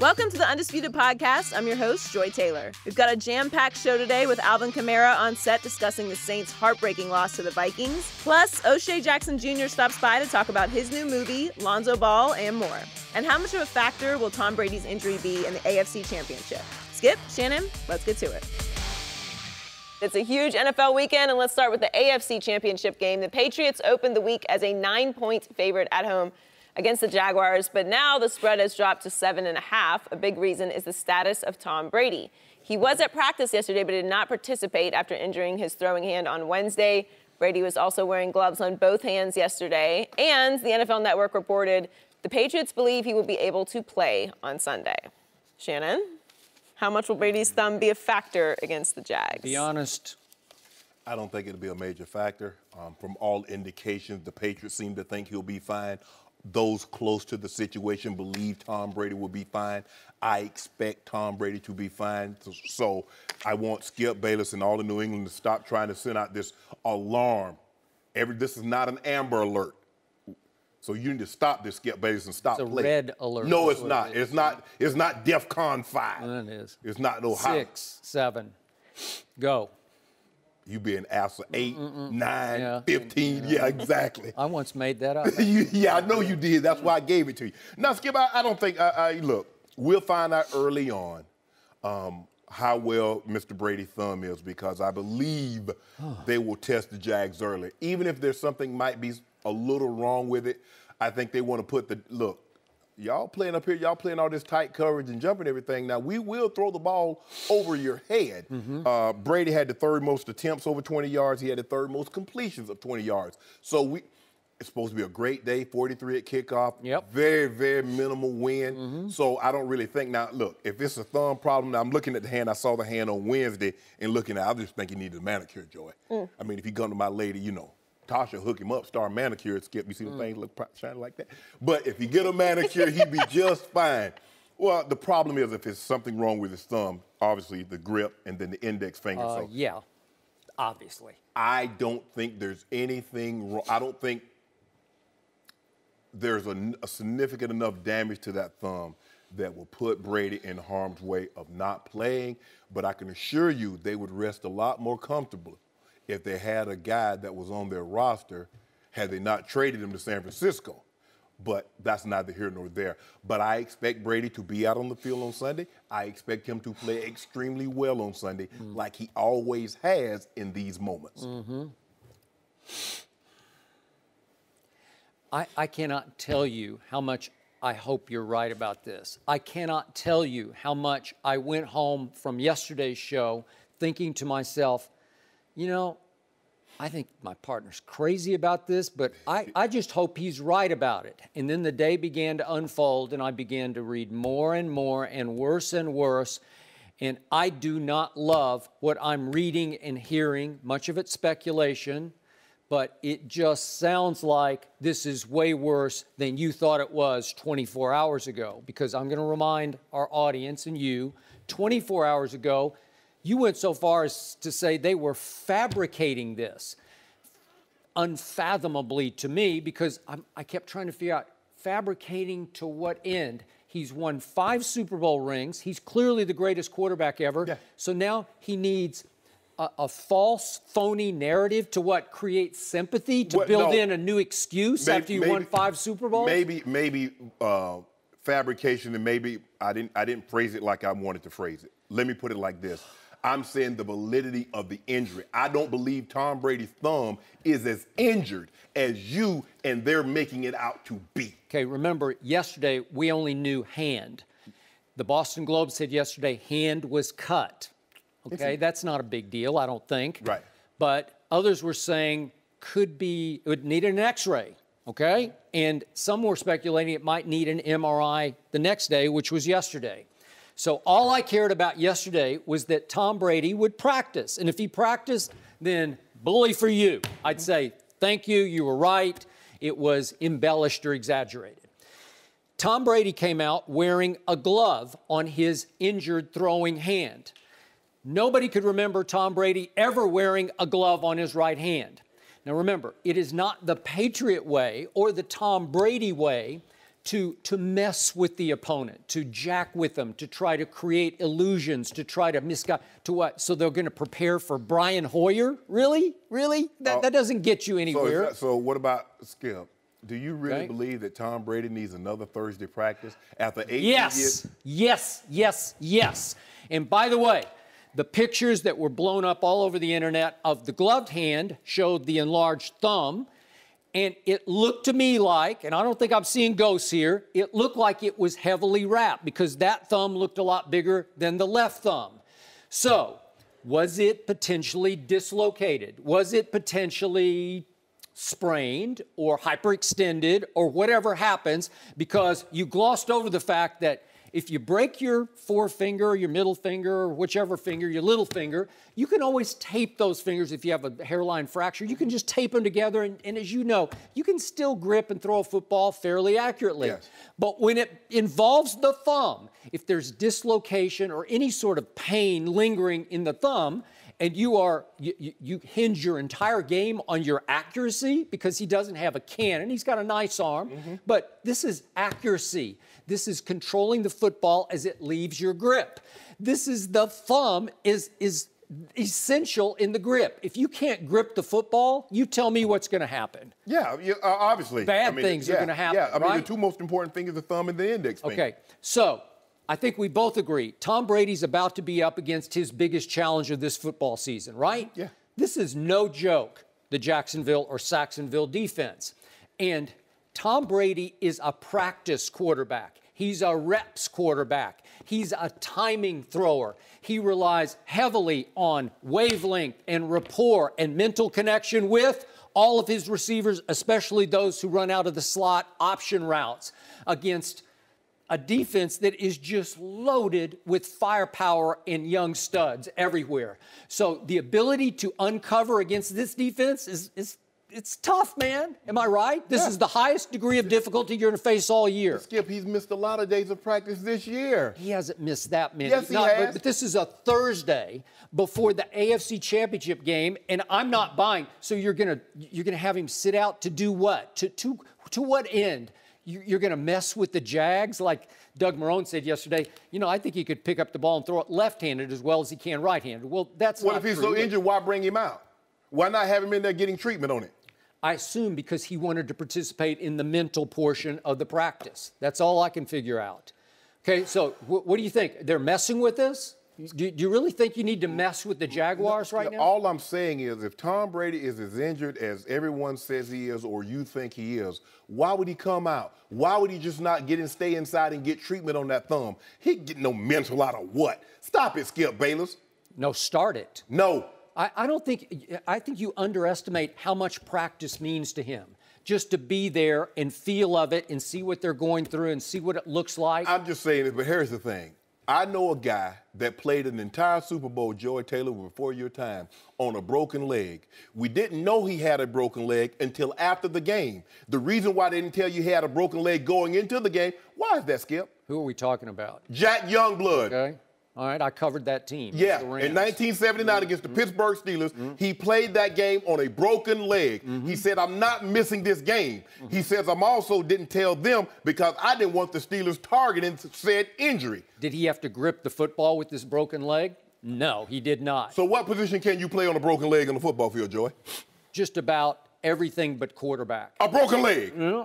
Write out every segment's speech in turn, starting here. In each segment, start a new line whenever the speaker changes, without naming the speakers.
Welcome to the Undisputed Podcast. I'm your host, Joy Taylor. We've got a jam-packed show today with Alvin Kamara on set discussing the Saints' heartbreaking loss to the Vikings. Plus, O'Shea Jackson Jr. stops by to talk about his new movie, Lonzo Ball, and more. And how much of a factor will Tom Brady's injury be in the AFC Championship? Skip, Shannon, let's get to it. It's a huge NFL weekend, and let's start with the AFC Championship game. The Patriots opened the week as a 9-point favorite at home against the Jaguars, but now the spread has dropped to 7.5. A big reason is the status of Tom Brady. He was at practice yesterday, but did not participate after injuring his throwing hand on Wednesday. Brady was also wearing gloves on both hands yesterday, and the NFL Network reported the Patriots believe he will be able to play on Sunday. Shannon, how much will Brady's thumb be a factor against the Jags?
Be honest.
I don't think it'll be a major factor. From all indications, the Patriots seem to think he'll be fine. Those close to the situation believe Tom Brady will be fine. I expect Tom Brady to be fine. So I want Skip Bayless and all of New England to stop trying to send out this alarm. This is not an Amber Alert. So you need to stop this, Skip Bayless, and stop playing.
It's a red alert.
No, it's not. It's not DEFCON 5.
It is.
It's not no high.
6, 7, go.
You being asked for 8, 9, 15. Yeah, exactly.
I once made that up.
Yeah, I know you did. That's why I gave it to you. Now, Skip, I don't think, look, we'll find out early on how well Mr. Brady's thumb is, because I believe they will test the Jags early. Even if there's something might be a little wrong with it, I think they want to put look, y'all playing up here, y'all playing all this tight coverage and jumping everything. Now, we will throw the ball over your head. Brady had the third most attempts over 20 yards. He had the third most completions of 20 yards. So it's supposed to be a great day, 43 at kickoff.
Yep.
Very, very minimal win. So I don't really think, now, look, if it's a thumb problem, now I'm looking at the hand. I saw the hand on Wednesday and looking at it, I just think he needed a manicure, Joy. I mean, if he come to my lady, you know, Tasha hook him up, start manicure, Skip. You see the things look shiny like that? But if he get a manicure, he'd be just fine. Well, the problem is if there's something wrong with his thumb, obviously the grip and then the index finger.
Yeah, obviously.
I don't think there's anything wrong. I don't think there's a significant enough damage to that thumb that will put Brady in harm's way of not playing. But I can assure you they would rest a lot more comfortably if they had a guy that was on their roster had they not traded him to San Francisco. But that's neither here nor there. But I expect Brady to be out on the field on Sunday. I expect him to play extremely well on Sunday, like he always has in these moments.
I cannot tell you how much I hope you're right about this. I cannot tell you how much I went home from yesterday's show thinking to myself, you know, I think my partner's crazy about this, but I just hope he's right about it. And then the day began to unfold, and I began to read more and more and worse, and I do not love what I'm reading and hearing, much of it speculation, but it just sounds like this is way worse than you thought it was 24 hours ago. Because I'm going to remind our audience and you, 24 hours ago, you went so far as to say they were fabricating this. Unfathomably to me, because I kept trying to figure out, fabricating to what end? He's won 5 Super Bowl rings. He's clearly the greatest quarterback ever. Yeah. So now he needs a false, phony narrative to what? Create sympathy? To build in a new excuse after you won 5 Super Bowls?
Maybe fabrication, and maybe I didn't phrase it like I wanted to phrase it. Let me put it like this. I'm saying the validity of the injury. I don't believe Tom Brady's thumb is as injured as you and they're making it out to be.
Okay, remember, yesterday we only knew hand. The Boston Globe said yesterday hand was cut. Okay, that's not a big deal, I don't think.
Right.
But others were saying it would need an X-ray, okay? And some were speculating it might need an MRI the next day, which was yesterday. So all I cared about yesterday was that Tom Brady would practice. And if he practiced, then bully for you. I'd say, thank you, you were right. It was embellished or exaggerated. Tom Brady came out wearing a glove on his injured throwing hand. Nobody could remember Tom Brady ever wearing a glove on his right hand. Now remember, it is not the Patriot way or the Tom Brady way to mess with the opponent, to jack with them, to try to create illusions, to try to misguide, to what? So they're going to prepare for Brian Hoyer? Really? Really? That doesn't get you anywhere.
So what about Skip? Do you really believe that Tom Brady needs another Thursday practice after 18 years?
Yes. And by the way, the pictures that were blown up all over the internet of the gloved hand showed the enlarged thumb. And it looked to me like, and I don't think I'm seeing ghosts here, it looked like it was heavily wrapped because that thumb looked a lot bigger than the left thumb. So, was it potentially dislocated? Was it potentially sprained or hyperextended or whatever happens because you glossed over the fact that if you break your forefinger, your middle finger, or whichever finger, your little finger, you can always tape those fingers if you have a hairline fracture. You can just tape them together, and as you know, you can still grip and throw a football fairly accurately.
Yes.
But when it involves the thumb, if there's dislocation or any sort of pain lingering in the thumb, and you hinge your entire game on your accuracy because he doesn't have a cannon. He's got a nice arm, but this is accuracy. This is controlling the football as it leaves your grip. This is the thumb is essential in the grip. If you can't grip the football, you tell me what's going to happen.
Yeah, obviously.
Bad things are going to happen.
Yeah, I mean, the two most important fingers are the thumb and the index finger.
Okay, so I think we both agree Tom Brady's about to be up against his biggest challenge of this football season, right?
Yeah.
This is no joke, the Jacksonville or Saxonville defense. And Tom Brady is a practice quarterback. He's a reps quarterback. He's a timing thrower. He relies heavily on wavelength and rapport and mental connection with all of his receivers, especially those who run out of the slot option routes against a defense that is just loaded with firepower and young studs everywhere. So the ability to uncover against this defense it's tough, man. Am I right? This is the highest degree of difficulty you're going to face all year.
Skip, he's missed a lot of days of practice this year.
He hasn't missed that many.
Yes, he has.
But this is a Thursday before the AFC Championship game, and I'm not buying. So you're gonna have him sit out to do what? To what end? You're going to mess with the Jags like Doug Marrone said yesterday. You know, I think he could pick up the ball and throw it left-handed as well as he can right-handed. Well, that's not
Well, if he's
true.
so injured, why bring him out? Why not have him in there getting treatment on it?
I assume because he wanted to participate in the mental portion of the practice. That's all I can figure out. Okay, so what do you think? They're messing with this? Do you really think you need to mess with the Jaguars right now?
All I'm saying is if Tom Brady is as injured as everyone says he is or you think he is, why would he come out? Why would he just not stay inside and get treatment on that thumb? He'd get no mental out of what? Stop it, Skip Bayless.
No, start it.
No.
I think you underestimate how much practice means to him. Just to be there and feel of it and see what they're going through and see what it looks like.
I'm just saying it, but here's the thing. I know a guy that played an entire Super Bowl, Joy Taylor, before your time, on a broken leg. We didn't know he had a broken leg until after the game. The reason why they didn't tell you he had a broken leg going into the game, why is that, Skip?
Who are we talking about?
Jack Youngblood.
Okay. All right, I covered that team.
Yeah, in 1979 against the Pittsburgh Steelers, he played that game on a broken leg. He said, I'm not missing this game. He says, I'm also didn't tell them because I didn't want the Steelers targeting said injury.
Did he have to grip the football with this broken leg? No, he did not.
So what position can you play on a broken leg on the football field, Joy?
Just about everything but quarterback.
A broken leg?
Yeah.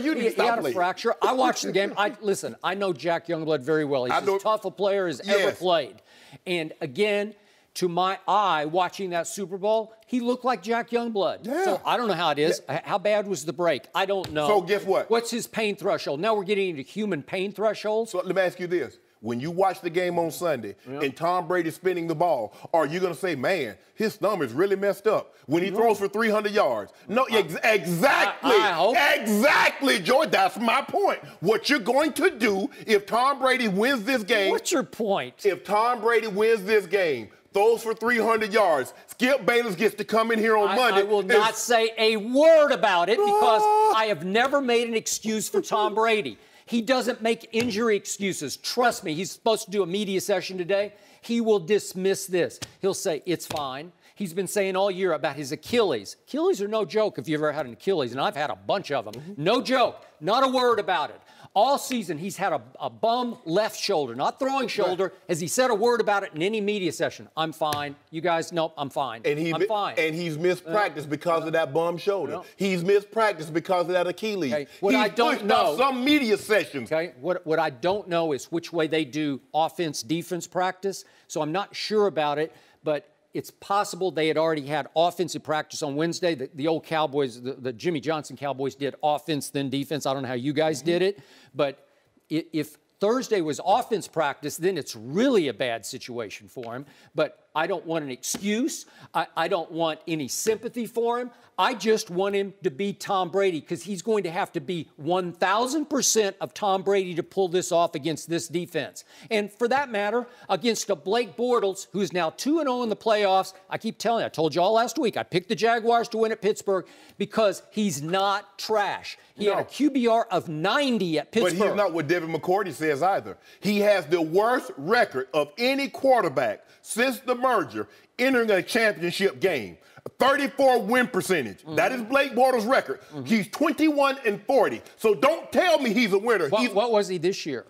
You need to stop
he had
playing.
a fracture. I watched the game. Listen, I know Jack Youngblood very well. He's as tough a player as ever played. And again, to my eye, watching that Super Bowl, he looked like Jack Youngblood.
Yeah.
So I don't know how it is. Yeah. How bad was the break? I don't know.
So guess what?
What's his pain threshold? Now we're getting into human pain thresholds.
So let me ask you this. When you watch the game on Sunday and Tom Brady's spinning the ball, are you going to say, man, his thumb is really messed up when he throws for 300 yards? No, exactly.
I hope.
Exactly, Joy. That's my point. What you're going to do if Tom Brady wins this game.
What's your point?
If Tom Brady wins this game, throws for 300 yards, Skip Bayless gets to come in here on Monday.
I will not say a word about it because I have never made an excuse for Tom Brady. He doesn't make injury excuses. Trust me, he's supposed to do a media session today. He will dismiss this. He'll say, it's fine. He's been saying all year about his Achilles. Achilles are no joke if you've ever had an Achilles, and I've had a bunch of them. No joke. Not a word about it. All season, he's had a bum left shoulder, not throwing shoulder. Has he said a word about it in any media session? I'm fine. You guys, nope, I'm fine. I'm fine.
And he's missed practice because of that bum shoulder.
No.
He's missed practice because of that Achilles.
Okay. What I don't know,
some media sessions.
Okay. What I don't know is which way they do offense-defense practice. So I'm not sure about it, but it's possible they had already had offensive practice on Wednesday. The old Cowboys, the Jimmy Johnson Cowboys did offense, then defense. I don't know how you guys did it, but if Thursday was offense practice, then it's really a bad situation for him. But I don't want an excuse. I don't want any sympathy for him. I just want him to be Tom Brady because he's going to have to be 1,000% of Tom Brady to pull this off against this defense. And for that matter, against a Blake Bortles, who's now 2-0 in the playoffs. I keep telling you, I told you all last week, I picked the Jaguars to win at Pittsburgh because he's not trash. He had a QBR of 90 at Pittsburgh.
But he's not what Devin McCourty says either. He has the worst record of any quarterback since the merger entering a championship game. 34 win percentage. That is Blake Bortles' record. He's 21-40. So don't tell me he's a winner.
What was he this year?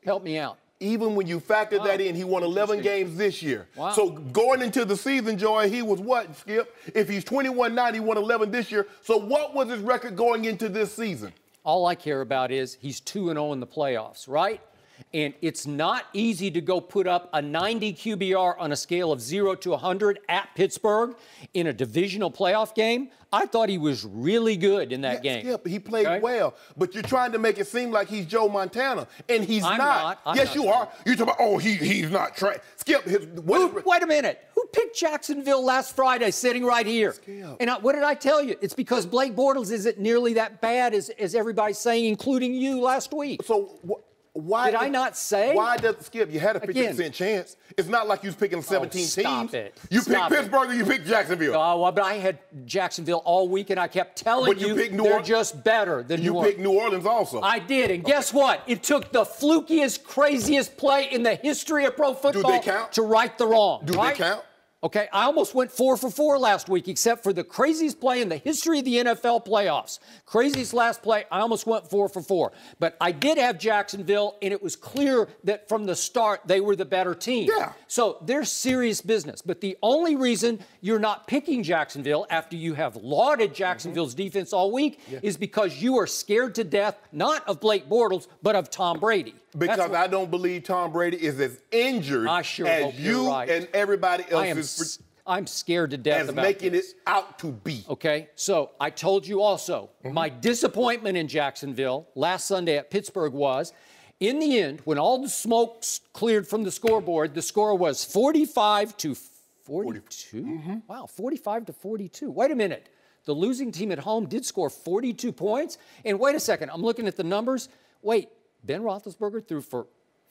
Help me out.
Even when you factor that in, he won 11 games this year.
Wow.
So going into the season, Joy, he was what, Skip? If he's 21-9, he won 11 this year. So what was his record going into this season?
All I care about is he's 2-0 in the playoffs, right? And it's not easy to go put up a 90 QBR on a scale of 0 to 100 at Pittsburgh in a divisional playoff game. I thought he was really good in that game.
Skip, he played well, but you're trying to make it seem like he's Joe Montana, and he's not. Yes, you are. You're talking about, he's not trash. Skip,
wait a minute. Who picked Jacksonville last Friday sitting right here?
Skip.
And what did I tell you? It's because Blake Bortles isn't nearly that bad as everybody's saying, including you last week.
So why
did I not say?
Why does Skip? You had a 50% chance. It's not like you was picking 17 teams.
Stop it.
You picked Pittsburgh or you picked Jacksonville.
Oh, well, but I had Jacksonville all week, and I kept telling you they're just better than New Orleans.
You picked New Orleans also.
I did, and guess what? It took the flukiest, craziest play in the history of pro football to right the wrong.
Do they count?
Okay, I almost went 4 for 4 last week, except for the craziest play in the history of the NFL playoffs. Craziest last play, I almost went 4 for 4. But I did have Jacksonville, and it was clear that from the start they were the better team.
Yeah.
So they're serious business. But the only reason you're not picking Jacksonville after you have lauded Jacksonville's defense all week is because you are scared to death, not of Blake Bortles, but of Tom Brady.
Because I don't believe Tom Brady is as injured as you and everybody else
I'm scared to death about
making it out to be.
Okay, so I told you also, my disappointment in Jacksonville last Sunday at Pittsburgh was, in the end, when all the smoke cleared from the scoreboard, the score was 45-42. Wow, 45-42. Wait a minute. The losing team at home did score 42 points. And wait a second, I'm looking at the numbers. Wait, Ben Roethlisberger threw for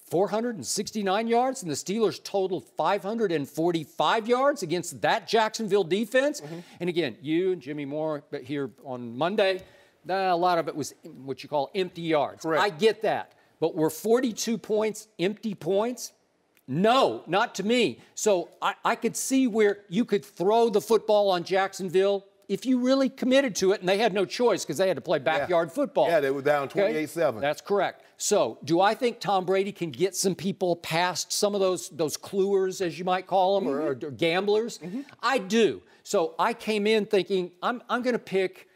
469 yards, and the Steelers totaled 545 yards against that Jacksonville defense. And again, you and Jimmy Moore here on Monday, a lot of it was what you call empty yards.
Correct.
I get that. But were 42 points empty points? No, not to me. So I could see where you could throw the football on Jacksonville if you really committed to it, and they had no choice because they had to play backyard football.
Yeah, they were down 28-7.
That's correct. So do I think Tom Brady can get some people past some of those cluers, as you might call them, or gamblers? I do. So I came in thinking, I'm going to pick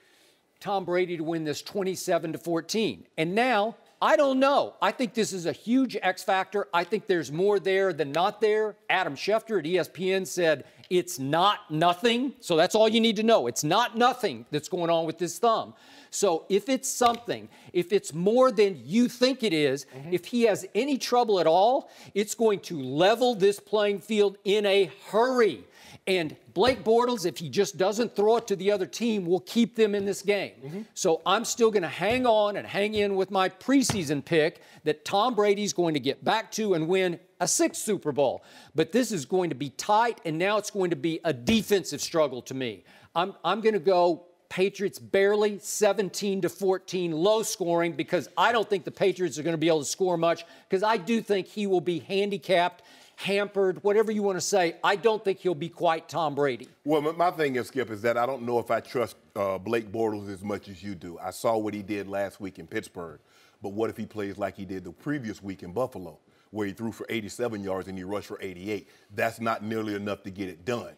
Tom Brady to win this 27-14. And now, I don't know. I think this is a huge X factor. I think there's more there than not there. Adam Schefter at ESPN said it's not nothing. So that's all you need to know. It's not nothing that's going on with this thumb. So if it's something, if it's more than you think it is, if he has any trouble at all, it's going to level this playing field in a hurry. And Blake Bortles, if he just doesn't throw it to the other team, will keep them in this game. So I'm still going to hang on and hang in with my preseason pick that Tom Brady's going to get back to and win a 6th Super Bowl. But this is going to be tight, and now it's going to be a defensive struggle to me. I'm going to go Patriots barely, 17-14, low scoring, because I don't think the Patriots are going to be able to score much, because I do think he will be handicapped hampered, whatever you want to say. I don't think he'll be quite Tom Brady.
Well, my thing is, Skip, is that I don't know if I trust Blake Bortles as much as you do. I saw what he did last week in Pittsburgh, but what if he plays like he did the previous week in Buffalo, where he threw for 87 yards and he rushed for 88? That's not nearly enough to get it done.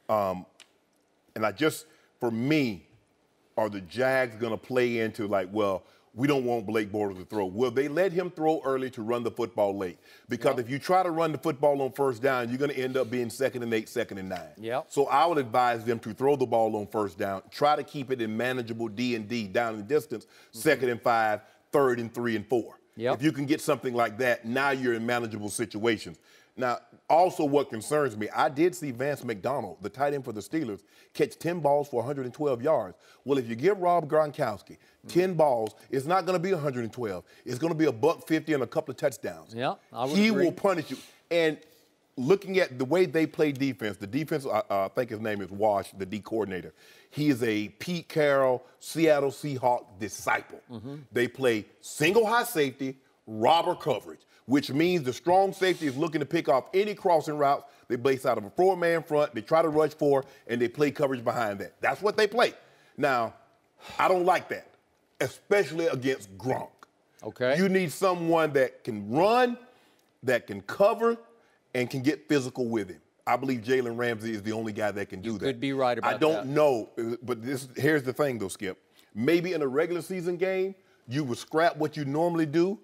And for me, are the Jags going to play into like, well, we don't want Blake Bortles to throw? Will they let him throw early to run the football late? Because if you try to run the football on first down, you're going to end up being 2nd and 8, 2nd and 9.
Yep.
So I would advise them to throw the ball on first down, try to keep it in manageable D&D down in the distance, 2nd and 5, 3rd and 3 and 4.
Yep.
If you can get something like that, now you're in manageable situations. Now, also what concerns me, I did see Vance McDonald, the tight end for the Steelers, catch 10 balls for 112 yards. Well, if you give Rob Gronkowski 10 balls, it's not going to be 112. It's going to be $150 and a couple of touchdowns.
Yeah, I would
He
agree.
will punish you. And looking at the way they play defense, the defense, I think his name is Wash, the D coordinator. He is a Pete Carroll, Seattle Seahawks disciple. They play single high safety, robber coverage, which means the strong safety is looking to pick off any crossing routes. They base out of a 4-man front. They try to rush 4, and they play coverage behind that. That's what they play. Now, I don't like that, especially against Gronk.
Okay.
You need someone that can run, that can cover, and can get physical with him. I believe Jalen Ramsey is the only guy that can do that.
Could be right about that.
I don't know, but here's the thing, though, Skip. Maybe in a regular season game, you would scrap what you normally do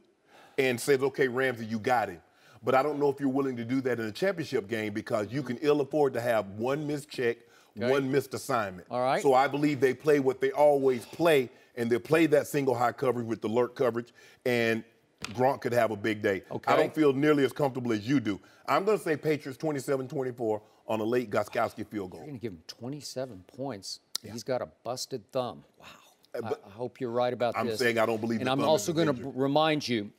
and says, okay, Ramsey, you got him. But I don't know if you're willing to do that in a championship game because you can ill afford to have one missed check, one missed assignment.
All right.
So I believe they play what they always play, and they'll play that single high coverage with the lurk coverage, and Gronk could have a big day.
Okay.
I don't feel nearly as comfortable as you do. I'm going to say Patriots 27-24 on a late Gostkowski field goal.
You're going to give him 27 points. Yeah. He's got a busted thumb. Wow. I hope you're right about this.
I'm saying I don't believe
And
the
I'm
thumb
also
is
going to
injured.
remind you,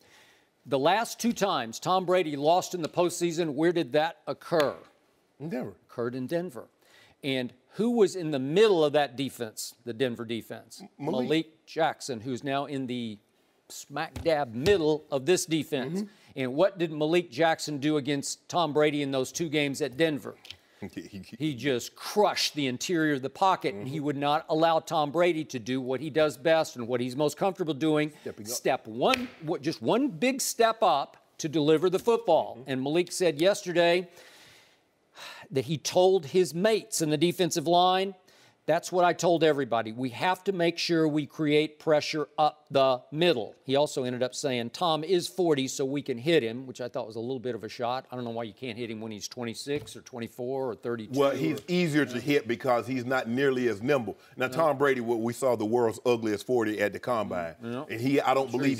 the last 2 times Tom Brady lost in the postseason, where did that occur?
Never.
Occurred in Denver. And who was in the middle of that defense, the Denver defense? Malik Jackson, who's now in the smack dab middle of this defense. And what did Malik Jackson do against Tom Brady in those 2 games at Denver? He just crushed the interior of the pocket, and he would not allow Tom Brady to do what he does best and what he's most comfortable doing. Just one big step up to deliver the football. And Malik said yesterday that he told his mates in the defensive line, that's what I told everybody. We have to make sure we create pressure up the middle. He also ended up saying, Tom is 40, so we can hit him, which I thought was a little bit of a shot. I don't know why you can't hit him when he's 26 or 24 or 32.
Well, he's easier to hit because he's not nearly as nimble. Now, Tom Brady, we saw the world's ugliest 40 at the Combine. And I don't believe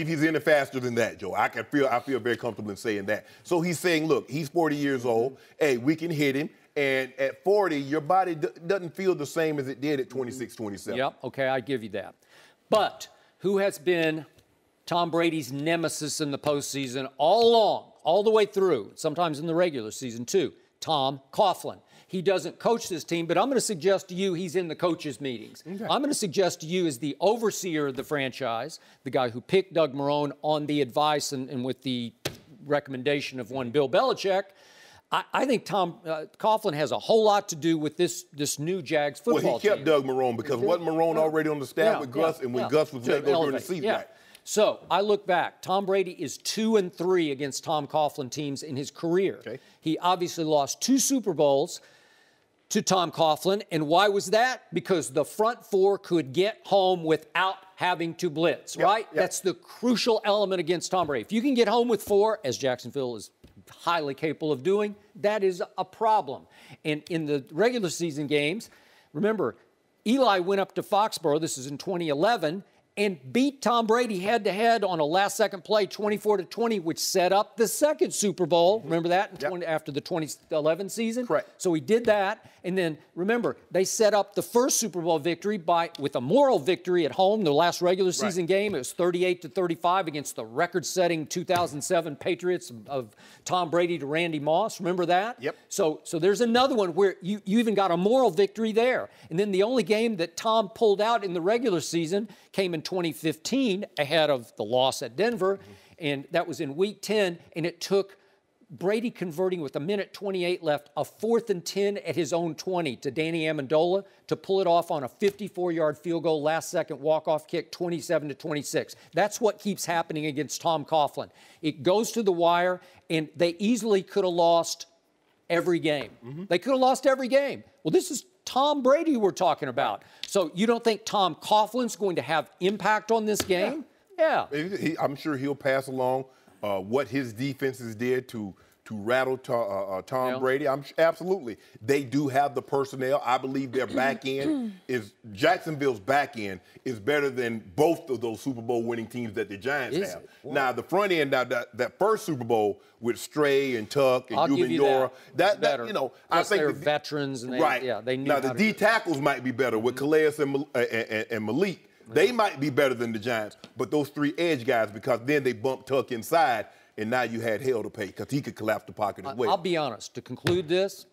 he's any faster than that, Joe. I feel very comfortable in saying that. So he's saying, look, he's 40 years old. Hey, we can hit him. And at 40, your body doesn't feel the same as it did at 26, 27.
Yep, okay, I give you that. But who has been Tom Brady's nemesis in the postseason all along, all the way through, sometimes in the regular season too? Tom Coughlin. He doesn't coach this team, but I'm going to suggest to you he's in the coaches' meetings. Okay. I'm going to suggest to you as the overseer of the franchise, the guy who picked Doug Marrone on the advice and with the recommendation of one Bill Belichick, I think Tom Coughlin has a whole lot to do with this new Jags football team.
Well, he kept Doug Marrone because wasn't Marrone already on the staff with Gus, and when Gus was let go during the season? Right.
So I look back. Tom Brady is 2-3 against Tom Coughlin teams in his career. Okay. He obviously lost 2 Super Bowls to Tom Coughlin, and why was that? Because the front 4 could get home without having to blitz, right? Yep. That's the crucial element against Tom Brady. If you can get home with 4, as Jacksonville is highly capable of doing, that is a problem. And in the regular season games, remember, Eli went up to Foxborough, this is in 2011, and beat Tom Brady head-to-head on a last-second play, 24-20, which set up the second Super Bowl. Remember that after the 2011 season?
Correct.
So he did that, and then remember, they set up the first Super Bowl victory with a moral victory at home. The last regular season game, it was 38-35 against the record-setting 2007 Patriots of Tom Brady to Randy Moss. Remember that?
Yep.
So there's another one where you even got a moral victory there. And then the only game that Tom pulled out in the regular season came in 2015 ahead of the loss at Denver, and that was in Week 10, and it took Brady converting with 1:28 left, a 4th and 10 at his own 20 to Danny Amendola to pull it off on a 54-yard field goal, last-second walk-off kick, 27-26. That's what keeps happening against Tom Coughlin. It goes to the wire, and they easily could have lost every game. They could have lost every game. Well, this is Tom Brady we're talking about. So you don't think Tom Coughlin's going to have impact on this game? Yeah.
I'm sure he'll pass along what his defenses did to rattle Tom Brady. Absolutely. They do have the personnel. I believe their back end Jacksonville's back end is better than both of those Super Bowl winning teams that the Giants have. Now, the front end, that first Super Bowl with Stray and Tuck and Umenyiora, that you know,
plus
I think
they're veterans and they knew
now the D tackles might be better with Calais and Malik. They might be better than the Giants, but those 3 edge guys, because then they bump Tuck inside, and now you had hell to pay because he could collapse the pocket as well.
I'll be honest. To conclude this,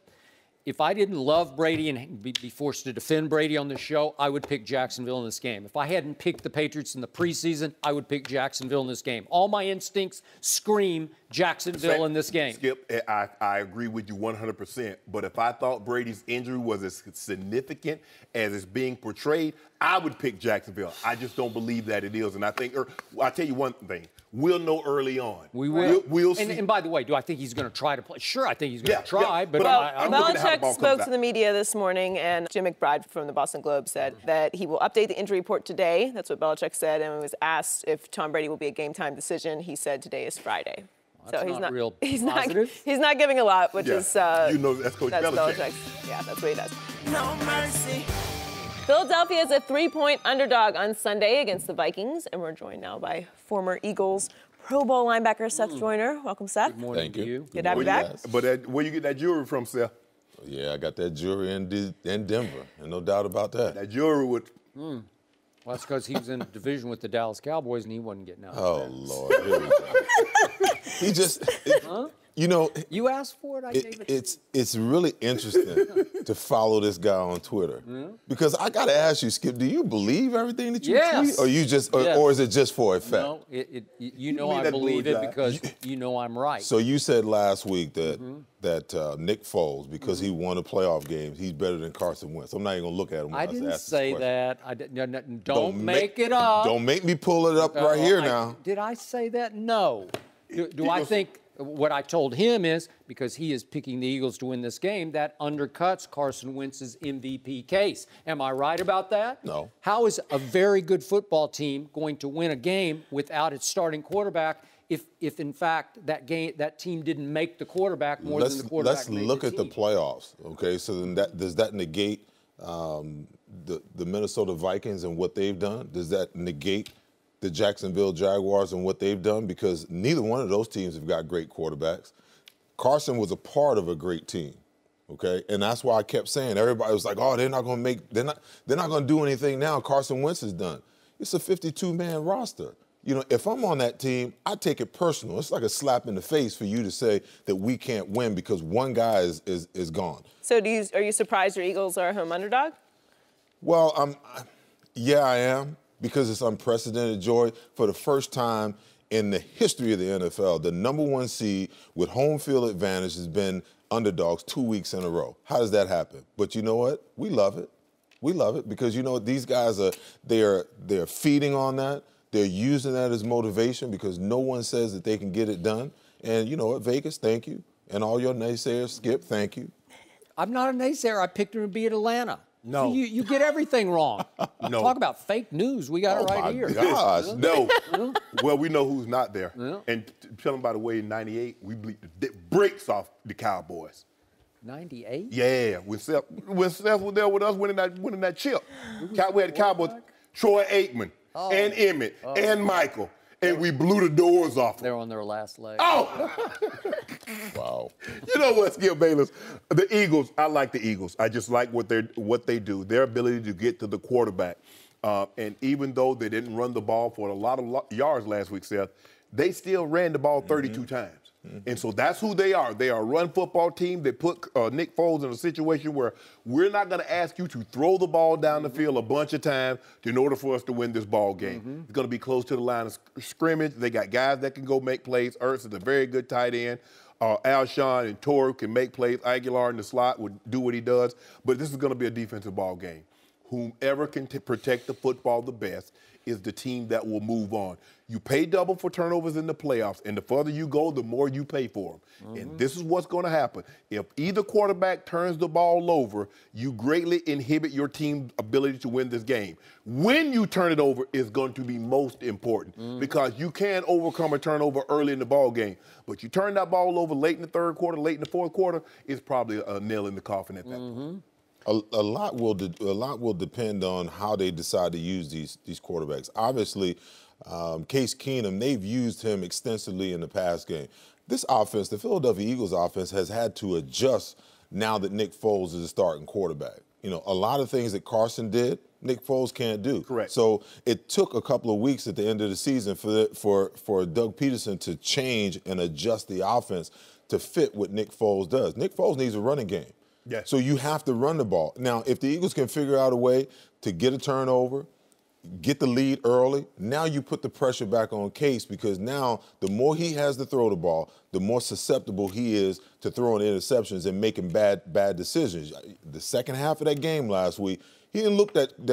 if I didn't love Brady and be forced to defend Brady on this show, I would pick Jacksonville in this game. If I hadn't picked the Patriots in the preseason, I would pick Jacksonville in this game. All my instincts scream Jacksonville in this game.
Skip, I agree with you 100%. But if I thought Brady's injury was as significant as it's being portrayed, I would pick Jacksonville. I just don't believe that it is. And I think, I'll tell you one thing. We'll know early on.
We will.
We'll see.
And by the way, do I think he's going to try to play? Sure, I think he's going to try. But
Belichick spoke to the media this morning, and Jim McBride from the Boston Globe said that he will update the injury report today. That's what Belichick said. And when he was asked if Tom Brady will be a game-time decision, he said today is Friday.
Well,
so
he's
not giving a lot, which is
you know that's Coach Belichick.
Yeah, that's what he does. No mercy. Philadelphia is a 3-point underdog on Sunday against the Vikings, and we're joined now by former Eagles Pro Bowl linebacker Seth Joyner. Welcome, Seth.
Good morning to you.
Good to have you back.
But where you get that jewelry from, Seth?
Yeah, I got that jewelry in Denver, and no doubt about that.
That jewelry would.
Well, that's because he was in a division with the Dallas Cowboys, and he wasn't getting out.
Oh, Lord. Here we go. He just, you know.
You asked for it, I gave it.
It's really interesting to follow this guy on Twitter. Because I got to ask you, Skip, do you believe everything that you tweet? Or you just, or is it just for effect?
No, you know I believe it because you know I'm right.
So you said last week that Nick Foles, because he won a playoff game, he's better than Carson Wentz. I'm not even going to look at him when
I
I
didn't
ask
say
this
that. Don't make it up.
Don't make me pull it up right here now.
Did I say that? No. Do I think what I told him is, because he is picking the Eagles to win this game, that undercuts Carson Wentz's MVP case. Am I right about that?
No.
How is a very good football team going to win a game without its starting quarterback if in fact that team didn't make the quarterback more than the quarterback
Let's
made
look
the
at the
team?
playoffs, okay? So then does that negate the Minnesota Vikings and what they've done? Does that negate the Jacksonville Jaguars and what they've done? Because neither one of those teams have got great quarterbacks. Carson was a part of a great team, okay? And that's why I kept saying, everybody was like, oh, they're not going to do anything now. Carson Wentz is done. It's a 52-man roster. You know, if I'm on that team, I take it personal. It's like a slap in the face for you to say that we can't win because one guy is gone.
So are you surprised your Eagles are a home underdog?
Well, yeah, I am, because it's unprecedented, Joy. For the first time in the history of the NFL, the number 1 seed with home field advantage has been underdogs 2 weeks in a row. How does that happen? But you know what? We love it. We love it because, you know what, these guys they're feeding on that. They're using that as motivation because no one says that they can get it done. And you know what, Vegas, thank you. And all your naysayers, Skip, thank you.
I'm not a naysayer. I picked him to be at Atlanta.
No.
See, you get everything wrong.
No.
Talk about fake news. We got it right here.
Gosh.
No. Well, we know who's not there. And tell them, by the way, in '98, we bleep the brakes off the Cowboys.
98?
Yeah. When Seth was there with us winning that chip. We had the Cowboys, Troy Aikman, and Emmett, and Michael. And we blew the doors off them.
They're on their last leg.
Oh!
Wow.
You know what, Skip Bayless? The Eagles, I like the Eagles. I just like what they do, their ability to get to the quarterback. And even though they didn't run the ball for a lot of yards last week, Seth, they still ran the ball 32 times. And so that's who they are. They are a run football team. They put Nick Foles in a situation where we're not going to ask you to throw the ball down the field a bunch of times in order for us to win this ball game. It's going to be close to the line of scrimmage. They got guys that can go make plays. Ertz is a very good tight end. Alshon and Torrey can make plays. Aguilar in the slot would do what he does. But this is going to be a defensive ball game. Whomever can protect the football the best is the team that will move on. You pay double for turnovers in the playoffs, and the further you go, the more you pay for them. And this is what's going to happen. If either quarterback turns the ball over, you greatly inhibit your team's ability to win this game. When you turn it over is going to be most important because you can overcome a turnover early in the ball game. But you turn that ball over late in the third quarter, late in the fourth quarter, it's probably a nail in the coffin at that point.
A lot will depend on how they decide to use these quarterbacks. Obviously, Case Keenum, they've used him extensively in the past game. This offense, the Philadelphia Eagles offense, has had to adjust now that Nick Foles is a starting quarterback. You know, a lot of things that Carson did, Nick Foles can't do.
Correct.
So it took a couple of weeks at the end of the season for Doug Peterson to change and adjust the offense to fit what Nick Foles does. Nick Foles needs a running game.
Yes.
So you have to run the ball. Now, if the Eagles can figure out a way to get a turnover, get the lead early, now you put the pressure back on Case because now the more he has to throw the ball, the more susceptible he is to throwing interceptions and making bad decisions. The second half of that game last week, he didn't look that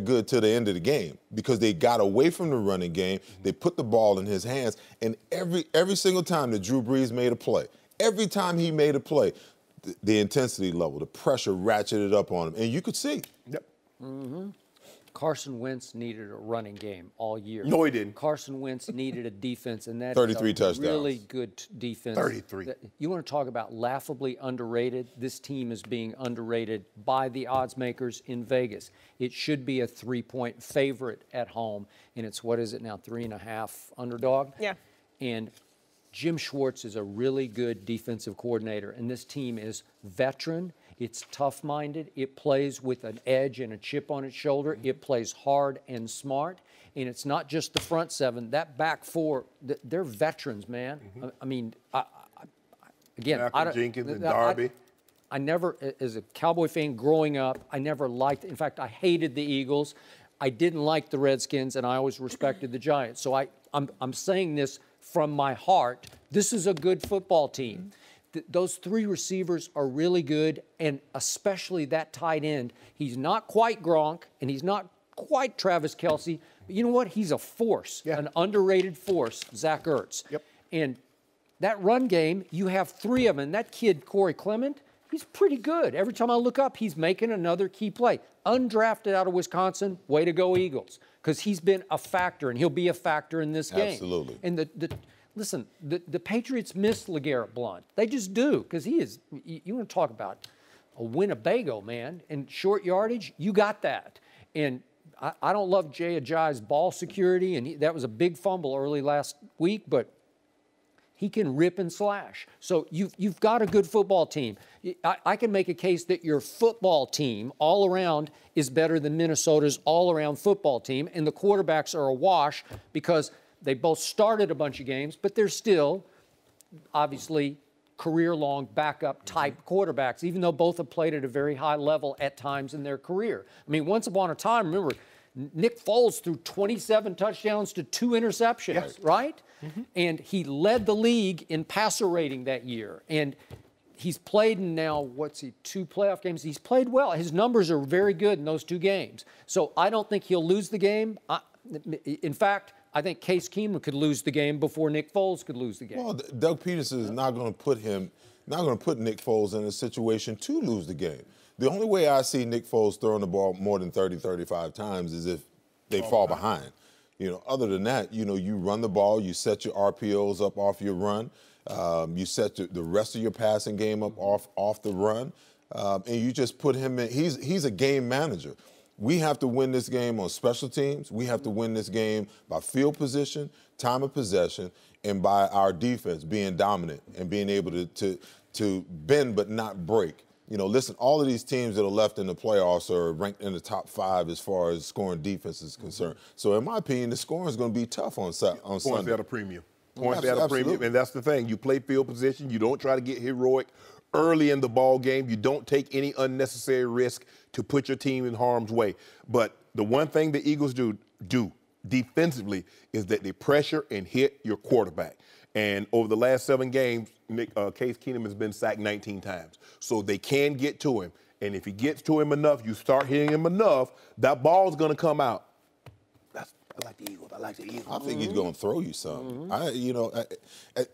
good till the end of the game because they got away from the running game. They put the ball in his hands, and every single time that Drew Brees made a play, every time he made a play, the intensity level, the pressure ratcheted up on him, and you could see.
Yep.
Carson Wentz needed a running game all year.
No, he didn't.
Carson Wentz needed a defense, and that
33
is a
touchdowns.
really good defense.
33.
You want to talk about laughably underrated? This team is being underrated by the odds makers in Vegas. It should be a 3-point favorite at home, and it's, what is it now, 3.5 underdog?
Yeah.
And Jim Schwartz is a really good defensive coordinator, and this team is veteran. It's tough-minded. It plays with an edge and a chip on its shoulder. It plays hard and smart, and it's not just the front seven. That back four, they're veterans, man. I mean, again,
Malcolm Jenkins and Darby.
I never, as a Cowboy fan growing up, I never liked, in fact, I hated the Eagles. I didn't like the Redskins, and I always respected the Giants. So I'm saying this from my heart. This is a good football team. Those three receivers are really good, and especially that tight end. He's not quite Gronk, and he's not quite Travis Kelce. But you know what? He's a force, an underrated force, Zach Ertz.
Yep.
And that run game, you have three of them. And that kid, Corey Clement, he's pretty good. Every time I look up, he's making another key play. Undrafted out of Wisconsin, way to go Eagles, because he's been a factor, and he'll be a factor in this game.
Absolutely.
And listen, the Patriots miss LeGarrette Blount. They just do, because he is, you want to talk about a Winnebago, man. And short yardage, you got that. And I don't love Jay Ajayi's ball security, and that was a big fumble early last week, but he can rip and slash. So you've got a good football team. I can make a case that your football team all around is better than Minnesota's all-around football team, and the quarterbacks are a wash because they both started a bunch of games, but they're still, obviously, career-long backup type quarterbacks, even though both have played at a very high level at times in their career. I mean, once upon a time, remember, Nick Foles threw 27 touchdowns to 2 interceptions, right? And he led the league in passer rating that year. And he's played in now, 2 playoff games. He's played well. His numbers are very good in those 2 games. So I don't think he'll lose the game. In fact, I think Case Keenum could lose the game before Nick Foles could lose the game.
Well, Doug Peterson is not going to put Nick Foles in a situation to lose the game. The only way I see Nick Foles throwing the ball more than 30, 35 times is if they fall behind. You know, other than that, you know, you run the ball, you set your RPOs up off your run, you set the rest of your passing game up off the run, and you just put him in. He's a game manager. We have to win this game on special teams. We have to win this game by field position, time of possession, and by our defense being dominant and being able to bend but not break. You know, listen, all of these teams that are left in the playoffs are ranked in the top 5 as far as scoring defense is concerned. So, in my opinion, the scoring is going to be tough on Sunday.
Points at a premium. Points at a premium, and that's the thing. You play field position. You don't try to get heroic early in the ball game. You don't take any unnecessary risk to put your team in harm's way. But the one thing the Eagles do defensively is that they pressure and hit your quarterback. And over the last 7 games, Case Keenum has been sacked 19 times. So they can get to him. And if he gets to him enough, you start hitting him enough, that ball's going to come out. I like the Eagles. I like the Eagles.
I think he's going to throw you something.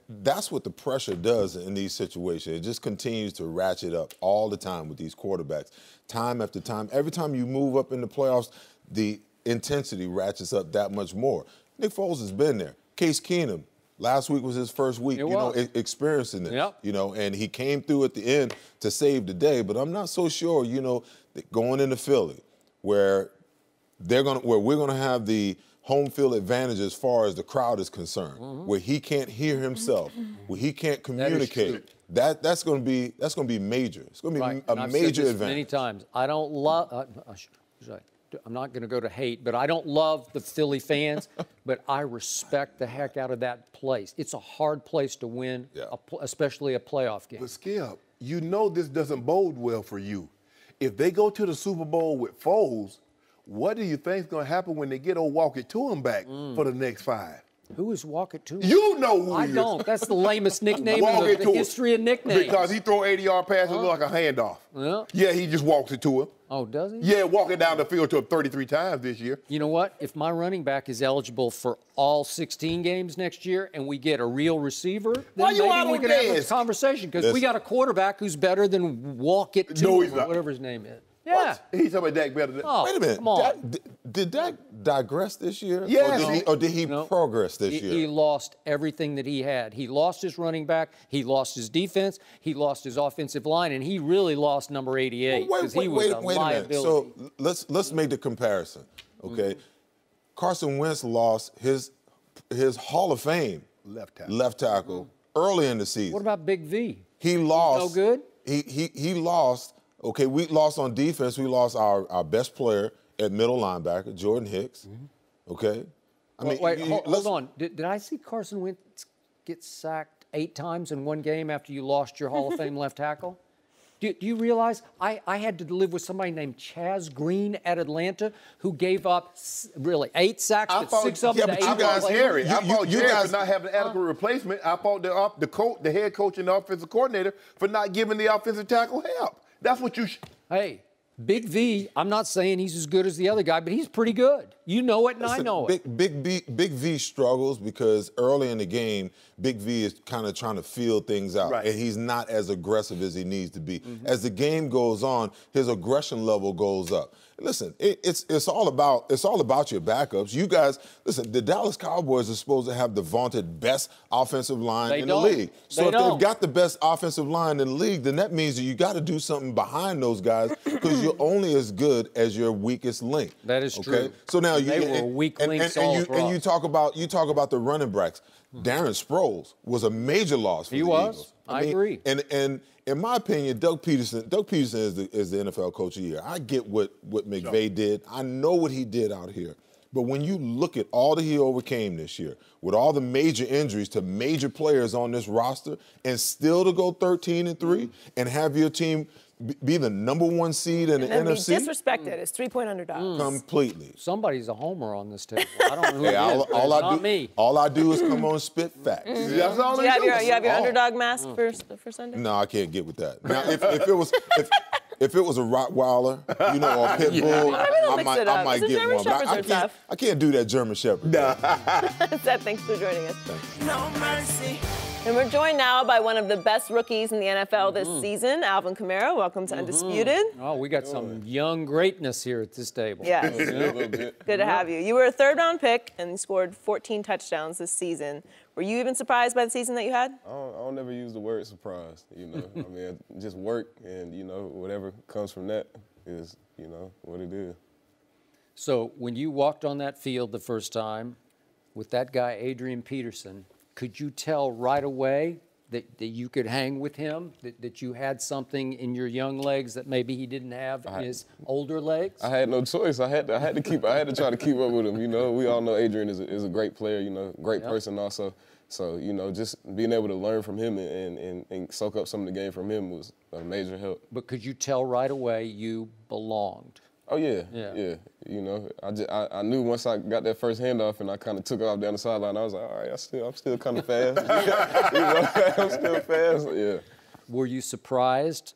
That's what the pressure does in these situations. It just continues to ratchet up all the time with these quarterbacks. Time after time. Every time you move up in the playoffs, the intensity ratchets up that much more. Nick Foles has been there. Case Keenum, last week was his first week, experiencing this.
Yep.
And he came through at the end to save the day. But I'm not so sure, that going into Philly, where we're gonna have the home field advantage as far as the crowd is concerned, where he can't hear himself, where he can't communicate. That's going to be major. It's going to be a major advantage.
Many times, I don't love. I'm not going to go to hate, but I don't love the Philly fans, but I respect the heck out of that place. It's a hard place to win, especially a playoff game.
But Skip, this doesn't bode well for you. If they go to the Super Bowl with Foles, what do you think is going to happen when they get old Walk It To Him back for the next 5?
Who is Walk It To Him?
You know who
I
he is.
don't. That's the lamest nickname in the history of nicknames.
Because he throw 80-yard passes look like a handoff. Yeah, he just walks it to him.
Oh, does he?
Yeah, walking down the field to him 33 times this year.
You know what? If my running back is eligible for all 16 games next year and we get a real receiver, then maybe we can have a conversation because we got a quarterback who's better than Walk It To Him, or whatever his name is. Yeah.
He's talking about Dak better than.
Oh,
wait a minute.
Come on.
Did Dak digress this year?
Yes.
Or did he progress this year?
He lost everything that he had. He lost his running back. He lost his defense. He lost his offensive line, and he really lost number 88 because he was a liability.
So let's make the comparison, okay? Carson Wentz lost his Hall of Fame left tackle early in the season.
What about Big V?
He lost.
No good.
He lost. Okay, we lost on defense. We lost our best player at middle linebacker, Jordan Hicks. Okay?
Hold on. Did I see Carson Wentz get sacked 8 times in one game after you lost your Hall of Fame left tackle? Do you realize I had to live with somebody named Chaz Green at Atlanta who gave up really 8 sacks, but 6 of them to 8
I thought Jerry. I fault Jerry
guys
for not having an adequate replacement. I fault the head coach and the offensive coordinator for not giving the offensive tackle help. That's what you.
Hey, Big V. I'm not saying he's as good as the other guy, but he's pretty good. You know it, and I know it.
Big V struggles because early in the game, Big V is kind of trying to feel things out, and he's not as aggressive as he needs to be. As the game goes on, his aggression level goes up. Listen, it's all about your backups. You guys, listen, the Dallas Cowboys are supposed to have the vaunted best offensive line in the league. So if they've got the best offensive line in the league, then that means that you got to do something behind those guys because you're only as good as your weakest link.
That is true.
So now
they were weak links all across.
And you talk about the running backs. Darren Sproles was a major loss for the Eagles.
I agree.
And in my opinion, Doug Peterson is the NFL Coach of the Year. I get what McVay did. I know what he did out here. But when you look at all that he overcame this year, with all the major injuries to major players on this roster, and still to go 13-3 and have your team be the number 1 seed in the NFC.
Be disrespected. It's 3-point underdogs.
Completely.
Somebody's a homer on this table. I don't know who it is, but
all
it's not me.
All I do is come on spit facts.
That's all
Do you have your underdog mask for Sunday?
No, I can't get with that. Now, if it was a Rottweiler, or a Pit Bull, I might get one. But I can't do that German Shepherd.
Nah.
Seth, thanks for joining us.
No mercy. And we're joined now by one of the best rookies in the NFL this season, Alvin Kamara. Welcome to Undisputed.
Oh, we got some young greatness here at this table.
Yes. Good to have you. You were a 3rd-round pick and you scored 14 touchdowns this season. Were you even surprised by the season that you had?
I don't never use the word surprise, I mean, just work and, whatever comes from that is, what it is.
So when you walked on that field the first time with that guy, Adrian Peterson, could you tell right away that you could hang with him, that you had something in your young legs that maybe he didn't have in his older legs?
I had no choice. I had to try to keep up with him. We all know Adrian is a great player. Great person also. So just being able to learn from him and soak up some of the game from him was a major help.
But could you tell right away you belonged?
Oh yeah,
Yeah.
yeah. You know, I knew once I got that first handoff and I kind of took off down the sideline, I was like, all right, I'm still kind of fast. You know, I'm still fast. Yeah.
Were you surprised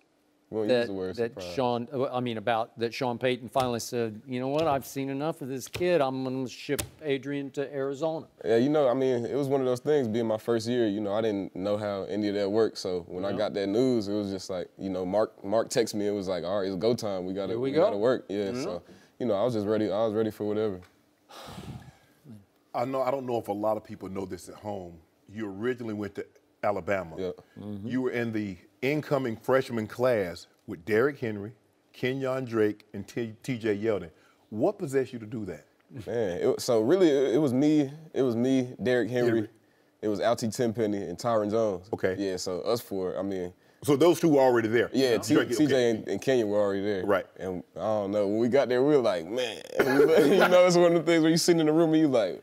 We don't use the word
that
surprise.
that Sean Payton finally said, you know what, I've seen enough of this kid. I'm going to ship Adrian to Arizona.
Yeah, you know, I mean, it was one of those things. Being my first year, you know, I didn't know how any of that worked. So when I got that news, it was just like, you know, Mark texted me. It was like, all right, it's go time. We gotta work. Yeah. So, you know, I was just ready. I was ready for whatever.
I don't know if a lot of people know this at home. You originally went to Alabama.
Yeah.
You were in the incoming freshman class with Derrick Henry, Kenyon Drake, and T.J. Yeldon. What possessed you to do that?
Man, so really, it was me, Derrick Henry, it was Altie Tenpenny, and Tyron Jones.
Okay.
Yeah, so us four, I mean.
So those two were already there?
Yeah, TJ and Kenyon were already there.
Right.
And I don't know, when we got there, we were like, man. You know, it's one of the things where you sitting in the room and you like,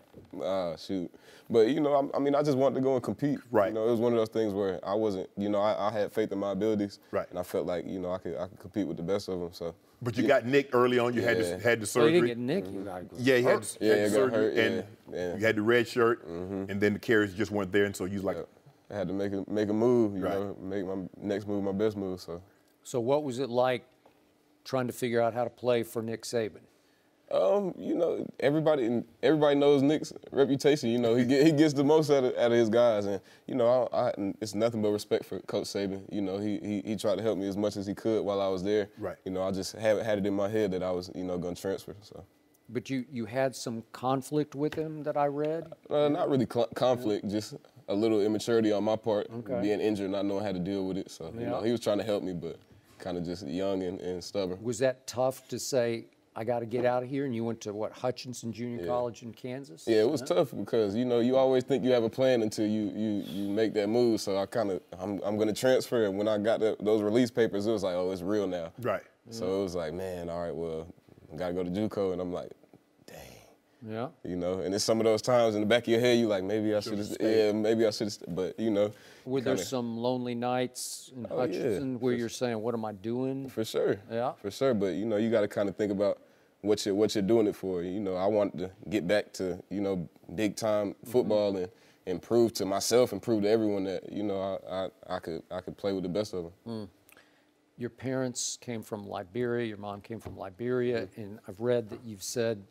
shoot. But, you know, I mean, I just wanted to go and compete.
Right.
You know, it was one of those things where I wasn't, you know, I had faith in my abilities.
Right.
And I felt like, you know, I could compete with the best of them, so.
But you got nicked early on. You had the
So you
surgery.
didn't get Nick. You got
Yeah, you had the
got
surgery,
hurt,
and you had the red shirt, and then the carries just weren't there, and so you was like,
I had to make a move, you
Right.
know, make my next move my best move, so.
So what was it like trying to figure out how to play for Nick Saban?
You know, everybody knows Nick's reputation. You know, he gets the most out of his guys, and you know, it's nothing but respect for Coach Saban. You know, he tried to help me as much as he could while I was there.
Right.
You know, I just had it in my head that I was, you know, going to transfer. So.
But you had some conflict with him that I read?
Not really conflict, just a little immaturity on my part,
Okay.
being injured, not knowing how to deal with it. So you know, he was trying to help me, but kind of just young and stubborn.
Was that tough to say, I got to get out of here? And you went to, what, Hutchinson Junior College in Kansas?
Yeah, it was tough because, you know, you always think you have a plan until you make that move. So I'm going to transfer. And when I got those release papers, it was like, oh, it's real now.
right.
So it was like, man, all right, well, I got to go to JUCO. And I'm like, dang.
Yeah.
You know, and it's some of those times in the back of your head, you like, maybe I should have, maybe I should have, but, you know.
Were there some lonely nights in Hutchinson where you're saying, what am I doing?
For sure.
Yeah.
For sure. But, you know, you got to kind of think about what you're doing it for. You know, I wanted to get back to, you know, big time football and prove to myself and prove to everyone that, you know, I could play with the best of them.
Your parents came from Liberia, your mom came from Liberia, and I've read that you've said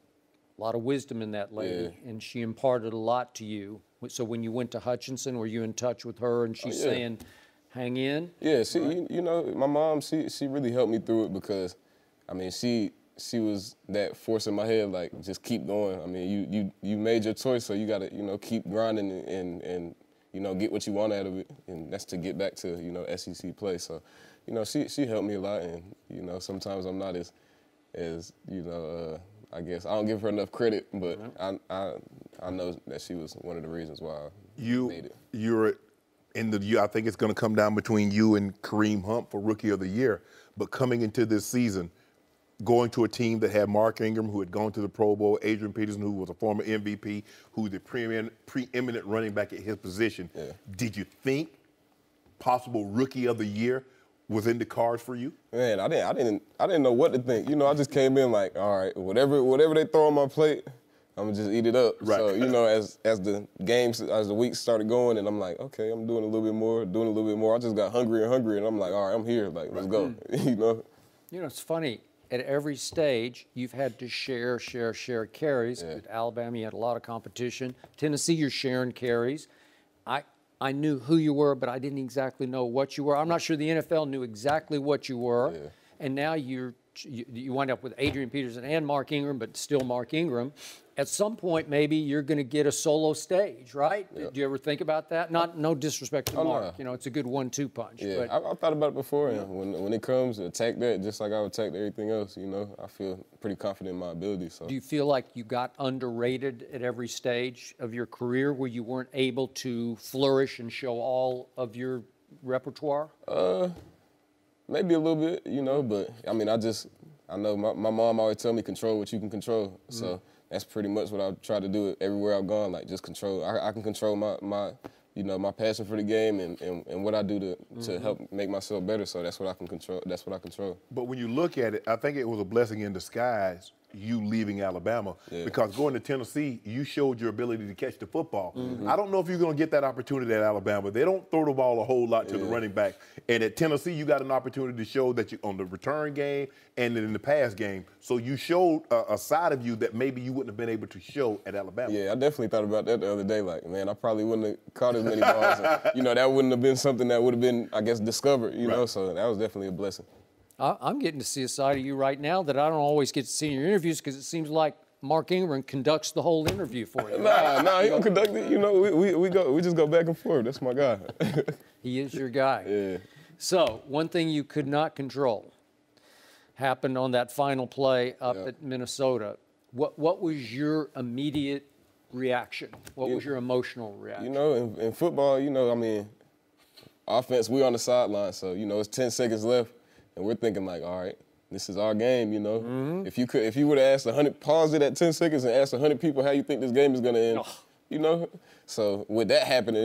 a lot of wisdom in that lady, and she imparted a lot to you. So when you went to Hutchinson, were you in touch with her and she's saying, hang in?
Yeah, you know, my mom, she really helped me through it because, I mean, she was that force in my head, like, just keep going. I mean, you made your choice, so you got to, you know, keep grinding and, you know, get what you want out of it, and that's to get back to, you know, SEC play. So, you know, she helped me a lot, and, you know, sometimes I'm not as you know, I guess I don't give her enough credit, but I know that she was one of the reasons why I made it.
You're in the year. I think it's going to come down between you and Kareem Hunt for Rookie of the Year. But coming into this season, going to a team that had Mark Ingram, who had gone to the Pro Bowl, Adrian Peterson, who was a former MVP, who's the preeminent running back at his position.
Yeah.
Did you think possible Rookie of the Year was in the cards for you?
Man, I didn't know what to think. You know, I just came in like, all right, whatever they throw on my plate, I'm gonna just eat it up.
Right.
So, you know, as the weeks started going, and I'm like, okay, I'm doing a little bit more. I just got hungrier and hungrier, and I'm like, all right, I'm here. Like, let's go. You know.
You know, it's funny. At every stage, you've had to share carries.
Yeah.
At Alabama, you had a lot of competition. Tennessee, you're sharing carries. I knew who you were, but I didn't exactly know what you were. I'm not sure the NFL knew exactly what you were. Yeah. And now you wind up with Adrian Peterson and Mark Ingram, but still Mark Ingram. At some point, maybe you're going to get a solo stage, right?
Yeah.
Do you ever think about that? No disrespect to Mark.
No.
You know, it's a good 1-2 punch.
Yeah,
But
I've thought about it before, and when it comes, attack that just like I would attack everything else. You know, I feel pretty confident in my ability. So.
do you feel like you got underrated at every stage of your career where you weren't able to flourish and show all of your repertoire?
Maybe a little bit, you know, but I mean, I know my mom always tell me control what you can control. So that's pretty much what I try to do everywhere I've gone, like just control. I can control my my passion for the game and what I do to help make myself better. So that's what I can control. That's what I control.
But when you look at it, I think it was a blessing in disguise, you leaving Alabama, because going to Tennessee, you showed your ability to catch the football. I don't know if you're going to get that opportunity at Alabama. They don't throw the ball a whole lot to the running back. And at Tennessee, you got an opportunity to show that you on the return game and in the pass game. So you showed a side of you that maybe you wouldn't have been able to show at Alabama.
Yeah, I definitely thought about that the other day. Like, man, I probably wouldn't have caught as many balls. And, that wouldn't have been something that would have been, I guess, discovered, you know. So that was definitely a blessing.
I'm getting to see a side of you right now that I don't always get to see in your interviews because it seems like Mark Ingram conducts the whole interview for you.
Nah, he don't conduct it. We just go back and forth. That's my guy.
He is your guy.
Yeah.
So one thing you could not control happened on that final play up at Minnesota. What was your immediate reaction? What was your emotional reaction?
In football, offense, we on the sideline, so it's 10 seconds left. And we're thinking like, all right, this is our game, If you would have asked pause it at 10 seconds and asked 100 people how you think this game is gonna end, So with that happening,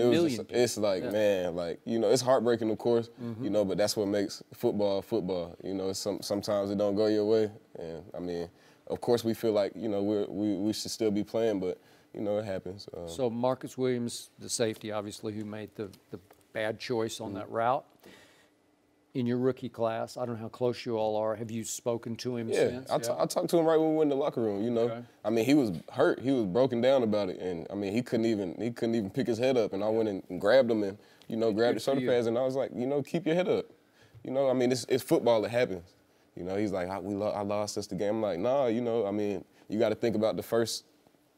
it's like, man, like, it's heartbreaking, of course, but that's what makes football football. Sometimes it don't go your way, and of course we feel like we should still be playing, but it happens.
So Marcus Williams, the safety, obviously, who made the bad choice on that route. In your rookie class, I don't know how close you all are. Have you spoken to him since?
I talked to him right when we went in the locker room. Okay. He was hurt. He was broken down about it, and he couldn't even pick his head up. And I went and grabbed him and grabbed the shoulder pads, and I was like, keep your head up. It's football. It happens. He's like, I lost us the game. I'm like, nah. You got to think about the first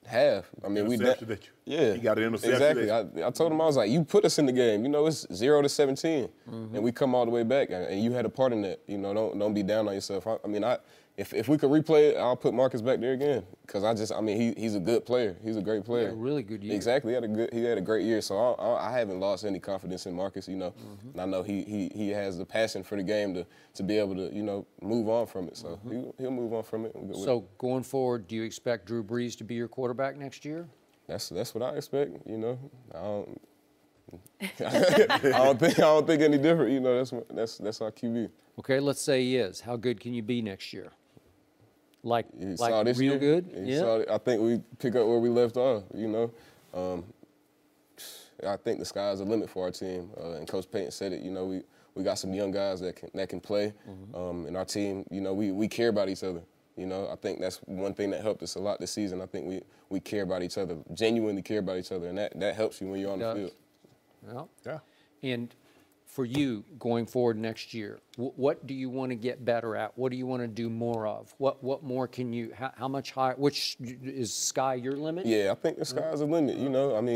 half.
You got an interception.
Exactly. I told him, I was like, you put us in the game. It's 0-17, and we come all the way back, and you had a part in that. Don't be down on yourself. If we could replay it, I'll put Marcus back there again, because he's a good player. He's a great player.
He had a really good year.
Exactly. He had a great year. So I haven't lost any confidence in Marcus. And I know he has the passion for the game to be able to move on from it. So he'll move on from it.
So going forward, do you expect Drew Brees to be your quarterback next year?
That's what I expect. I don't think any different. That's our QB.
Okay, let's say he is. How good can you be next year? Like
this
real
year?
good?
I think we pick up where we left off. I think the sky's the limit for our team. And Coach Payton said it. We got some young guys that can play. And our team, we care about each other. I think that's one thing that helped us a lot this season. I think we care about each other, genuinely care about each other, and that helps you when you're on the field.
Well, yeah. And for you going forward next year, what do you want to get better at? What do you want to do more of? What more can you? How much higher? Which is sky your limit?
Yeah, I think the sky's the limit.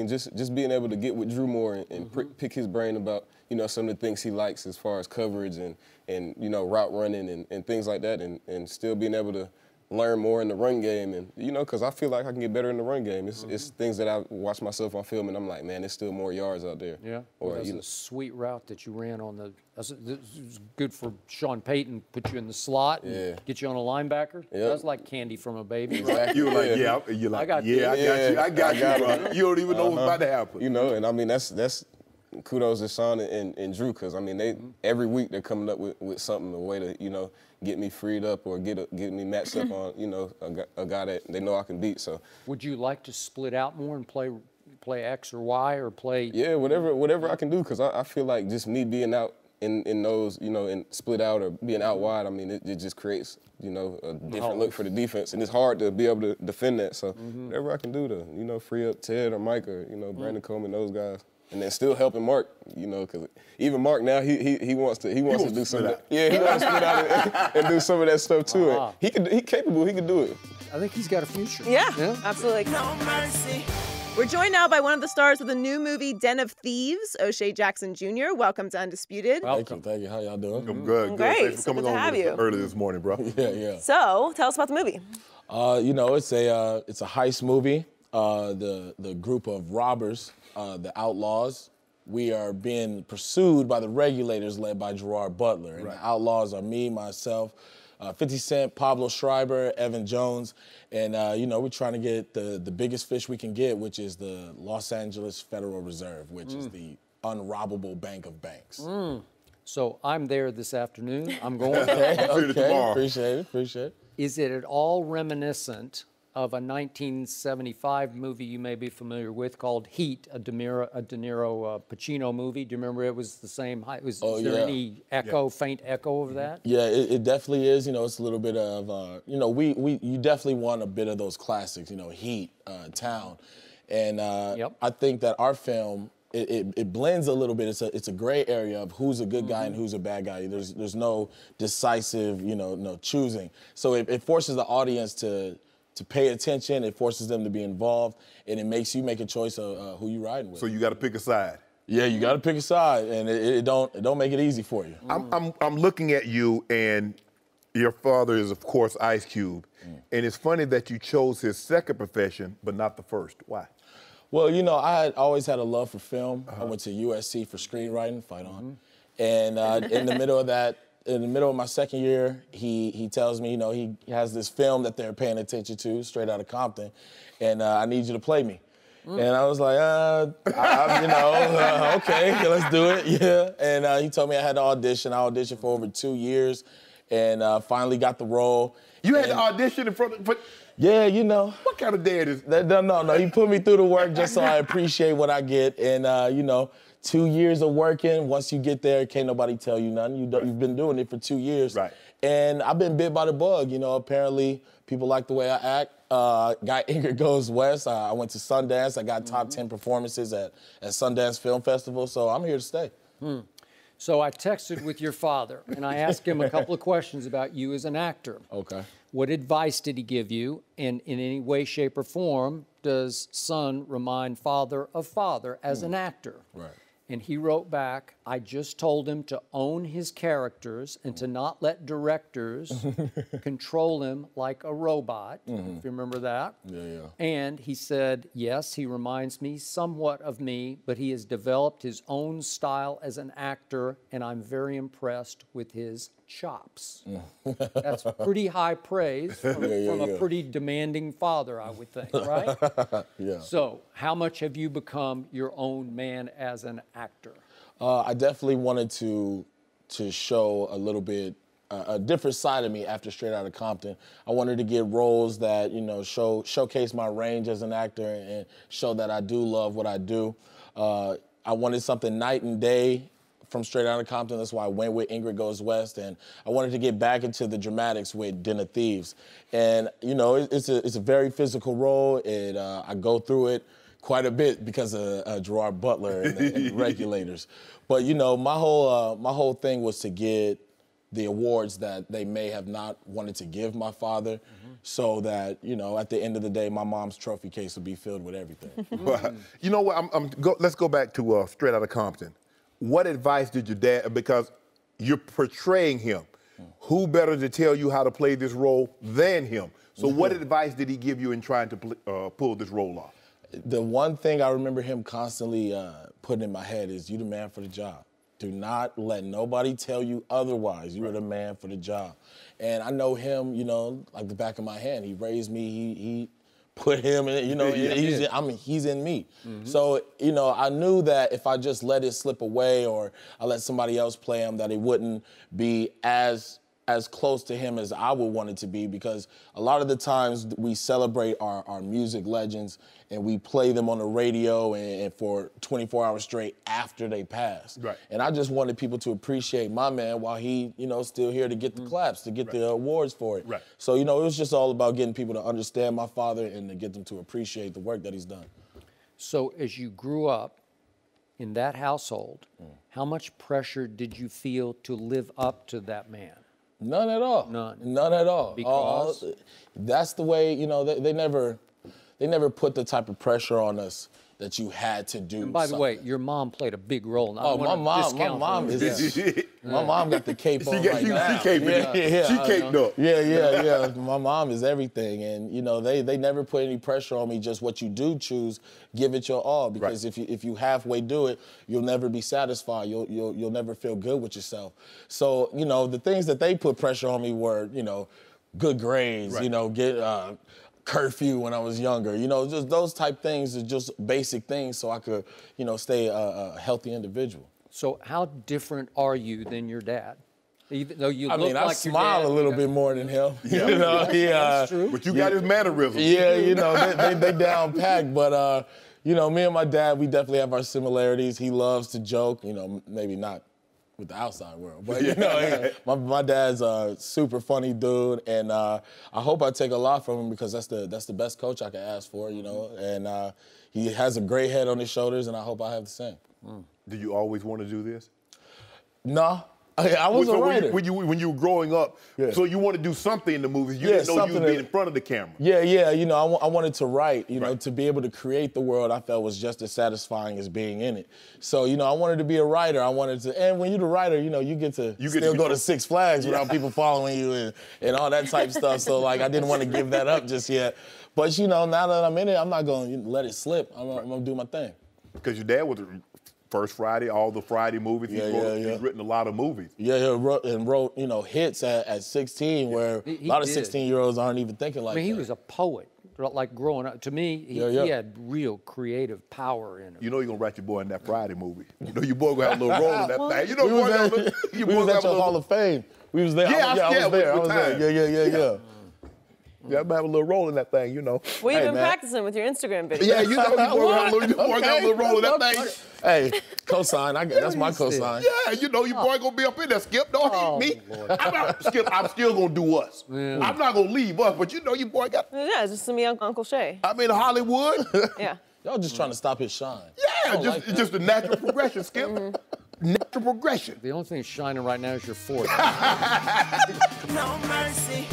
Just being able to get with Drew more and pick his brain about some of the things he likes as far as coverage and route running and things like that, and still being able to learn more in the run game, and because I feel like I can get better in the run game. It's things that I watch myself on film, and I'm like, man, there's still more yards out there.
Yeah. Or a sweet route that you ran on this was good for Sean Payton. Put you in the slot, and get you on a linebacker.
Yep.
That's like candy from a baby.
Exactly.
You were like, I got you. I got you, bro. You don't even know what's about to happen.
And that's kudos to Sean and Drew, because they every week they're coming up with something, a way to get me freed up or get me matched up on a guy that they know I can beat. So
would you like to split out more and play X or Y or play?
Yeah, whatever I can do, because I feel like just me being out in those and split out or being out wide, it just creates a different look for the defense, and it's hard to be able to defend that. So whatever I can do to free up Ted or Mike or Brandon Coleman, those guys. And then still helping Mark, because even Mark now he wants to do some of that. Yeah, he wants to split out and do some of that stuff too. He capable. He can do it.
I think he's got a future.
Yeah, absolutely.
No mercy. We're joined now by one of the stars of the new movie Den of Thieves, O'Shea Jackson Jr. Welcome to Undisputed.
Welcome. Thank you. How y'all doing?
I'm good.
Great.
Thanks for coming
good to have you.
early this morning, bro.
Yeah.
So, tell us about the movie.
It's a heist movie. The group of robbers, the outlaws, we are being pursued by the regulators led by Gerard Butler. And the outlaws are me, myself, 50 Cent, Pablo Schreiber, Evan Jones, and we're trying to get the biggest fish we can get, which is the Los Angeles Federal Reserve, which is the unrobbable bank of banks.
So I'm there this afternoon. I'm going.
Okay, appreciate it.
Is it at all reminiscent of a 1975 movie you may be familiar with called Heat, a De Niro Pacino movie? Do you remember it was the same height? Is there any faint echo of that?
Yeah, it definitely is. It's a little bit of, you definitely want a bit of those classics, Heat, Town. And I think that our film, it blends a little bit. It's a gray area of who's a good guy and who's a bad guy. There's no decisive, no choosing. So it forces the audience to pay attention, it forces them to be involved, and it makes you make a choice of who you riding with.
So you got to pick a side.
Yeah, you got to pick a side, and it don't make it easy for you.
I'm looking at you, and your father is, of course, Ice Cube. And it's funny that you chose his second profession, but not the first. Why?
Well, I had always had a love for film. I went to USC for screenwriting, fight on. And in the middle of that, in the middle of my second year, he tells me, he has this film that they're paying attention to, Straight Outta Compton, and I need you to play me. And I was like, okay, let's do it, yeah. And he told me I had to audition. I auditioned for over 2 years, and finally got the role.
You had to audition in front of...
Yeah,
What kind of dad is...
No, he put me through the work just so I appreciate what I get, and 2 years of working. Once you get there, can't nobody tell you nothing. You've been doing it for 2 years.
Right.
And I've been bit by the bug. Apparently people like the way I act. Got Ingrid Goes West. I went to Sundance. I got top 10 performances at Sundance Film Festival. So I'm here to stay.
So I texted with your father, and I asked him a couple of questions about you as an actor.
Okay.
What advice did he give you? And in any way, shape, or form, does son remind father of father as an actor?
Right.
And he wrote back, I just told him to own his characters and to not let directors control him like a robot, if you remember that.
Yeah.
And he said, yes, he reminds me somewhat of me, but he has developed his own style as an actor, and I'm very impressed with his chops. That's pretty high praise from a pretty demanding father, I would think, right?
Yeah.
So how much have you become your own man as an actor?
I definitely wanted to show a little bit a different side of me after Straight Outta Compton. I wanted to get roles that showcase my range as an actor and show that I do love what I do. I wanted something night and day from Straight Outta Compton. That's why I went with Ingrid Goes West, and I wanted to get back into the dramatics with Den of Thieves. And it's a very physical role, and I go through it quite a bit because of Gerard Butler and the Regulators. But my whole thing was to get the awards that they may have not wanted to give my father, so that at the end of the day, my mom's trophy case would be filled with everything.
You know what? Let's go back to Straight Outta Compton. What advice did your dad? Because you're portraying him. Who better to tell you how to play this role than him? So what advice did he give you in trying to pull this role off?
The one thing I remember him constantly putting in my head is, you the man for the job. Do not let nobody tell you otherwise. You are the man for the job. And I know him, like the back of my hand. He raised me, he put him in, he's in me. So, I knew that if I just let it slip away or I let somebody else play him, that it wouldn't be as close to him as I would want it to be, because a lot of the times we celebrate our music legends and we play them on the radio and for 24 hours straight after they pass.
Right.
And I just wanted people to appreciate my man while he, still here to get the claps, to get the awards for it.
Right.
So, it was just all about getting people to understand my father and to get them to appreciate the work that he's done.
So as you grew up in that household, how much pressure did you feel to live up to that man?
None at all. None at all.
Because?
That's the way, they never put the type of pressure on us, that you had to do.
And by the way,
something.
your mom played a big role. And I
Oh,
don't wanna
my
discount
mom
her.
is. My mom got the cape on
She
right now.
caped it. She caped up.
Yeah. My mom is everything, and you know they never put any pressure on me. Just what you do choose, give it your all. Because if you halfway do it, you'll never be satisfied. You'll never feel good with yourself. So you know the things that they put pressure on me were good grades. Get curfew when I was younger. Just those type things are just basic things so I could stay a healthy individual.
So how different are you than your dad? Even though you look like
I
your
smile
dad,
a little bit more than him.
That's true.
But you got his mannerisms.
Yeah, they down packed. But me and my dad, we definitely have our similarities. He loves to joke. Maybe not with the outside world, but my dad's a super funny dude, and I hope I take a lot from him because that's the best coach I could ask for. And he has a great head on his shoulders, and I hope I have the same.
Did you always want to do this?
No. I was a writer.
When you were growing up, so you want to do something in the movies. You didn't know you would be in front of the camera.
Yeah. I wanted to write. To be able to create the world, I felt was just as satisfying as being in it. So I wanted to be a writer. And when you're the writer, you get to go to Six Flags without people following you and all that type stuff. So I didn't want to give that up just yet. But now that I'm in it, I'm not going to let it slip. I'm going to do my thing.
Because your dad was First Friday, all the Friday movies. He's written a lot of movies.
Yeah, he wrote hits at 16 where a lot of 16-year-olds aren't even thinking like that.
He was a poet. Like growing up, to me, he had real creative power in him.
You're going to write your boy in that Friday movie. Your boy going to have a little role in that thing.
We was at your Hall of Fame. We was there. I was there. Yeah.
Yeah, I'm having a little role in that thing,
Well, you've been practicing with your Instagram video.
Yeah, your boy got a little role in that thing.
Hey, cosign. That's my cosign.
Yeah, your boy gonna be up in there. Skip, don't hate me. I'm still gonna do us. Yeah. I'm not gonna leave us, but your boy got.
Yeah, just send me Uncle Shay.
I'm in Hollywood.
Yeah.
Y'all just trying to stop his shine.
Yeah, just a natural progression, Skip. Natural progression.
The only thing that's shining right now is your forehead.
No mercy.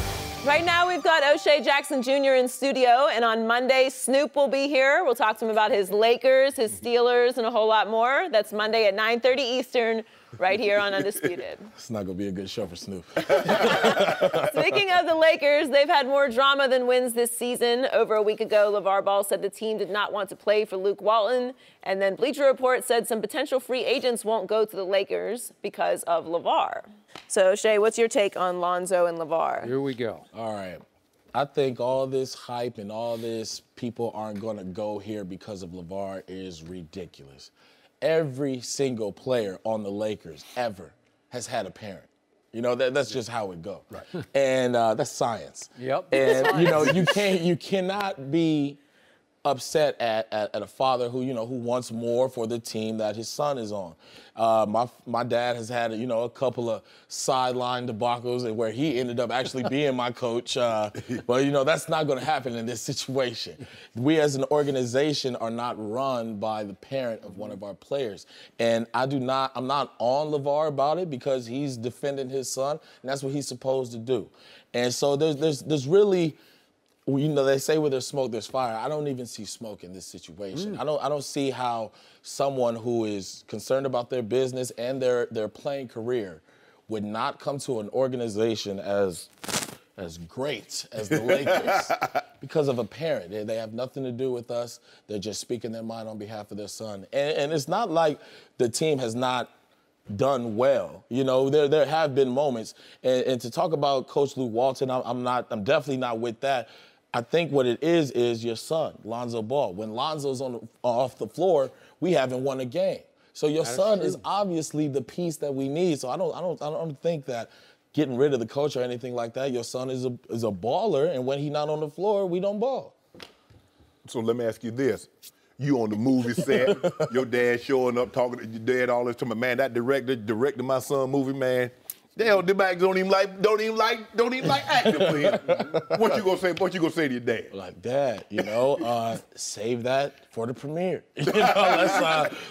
Right now, we've got O'Shea Jackson Jr. in studio, and on Monday, Snoop will be here. We'll talk to him about his Lakers, his Steelers, and a whole lot more. That's Monday at 9:30 Eastern, right here on Undisputed.
It's not going to be a good show for Snoop.
Speaking of the Lakers, they've had more drama than wins this season. Over a week ago, LeVar Ball said the team did not want to play for Luke Walton, and then Bleacher Report said some potential free agents won't go to the Lakers because of LeVar. So, O'Shea, what's your take on Lonzo and LeVar?
Here we go.
All right. I think all this hype and all this people aren't going to go here because of LeVar is ridiculous. Every single player on the Lakers ever has had a parent. That's just how it goes. Right. And that's science.
Yep.
And, you cannot be upset at a father who wants more for the team that his son is on. My dad has had a couple of sideline debacles where he ended up actually being my coach. But that's not going to happen in this situation. We as an organization are not run by the parent of one of our players. And I'm not on LeVar about it because he's defending his son, and that's what he's supposed to do. And so there's really, they say where there's smoke, there's fire. I don't even see smoke in this situation. I don't see how someone who is concerned about their business and their playing career would not come to an organization as great as the Lakers because of a parent. They have nothing to do with us. They're just speaking their mind on behalf of their son. And it's not like the team has not done well. There have been moments. And to talk about Coach Luke Walton, I'm definitely not with that. I think what it is your son, Lonzo Ball. When Lonzo's off the floor, we haven't won a game. So your son is obviously the piece that we need. So I don't think that getting rid of the coach or anything like that. Your son is a baller, and when he's not on the floor, we don't ball.
So let me ask you this. You on the movie set, your dad showing up, talking to your dad all this time. Man, that director directed my son movie, man. Damn, the bags don't even like acting for him. What you gonna say? What you gonna say to your dad?
Like, Dad, save that for the premiere.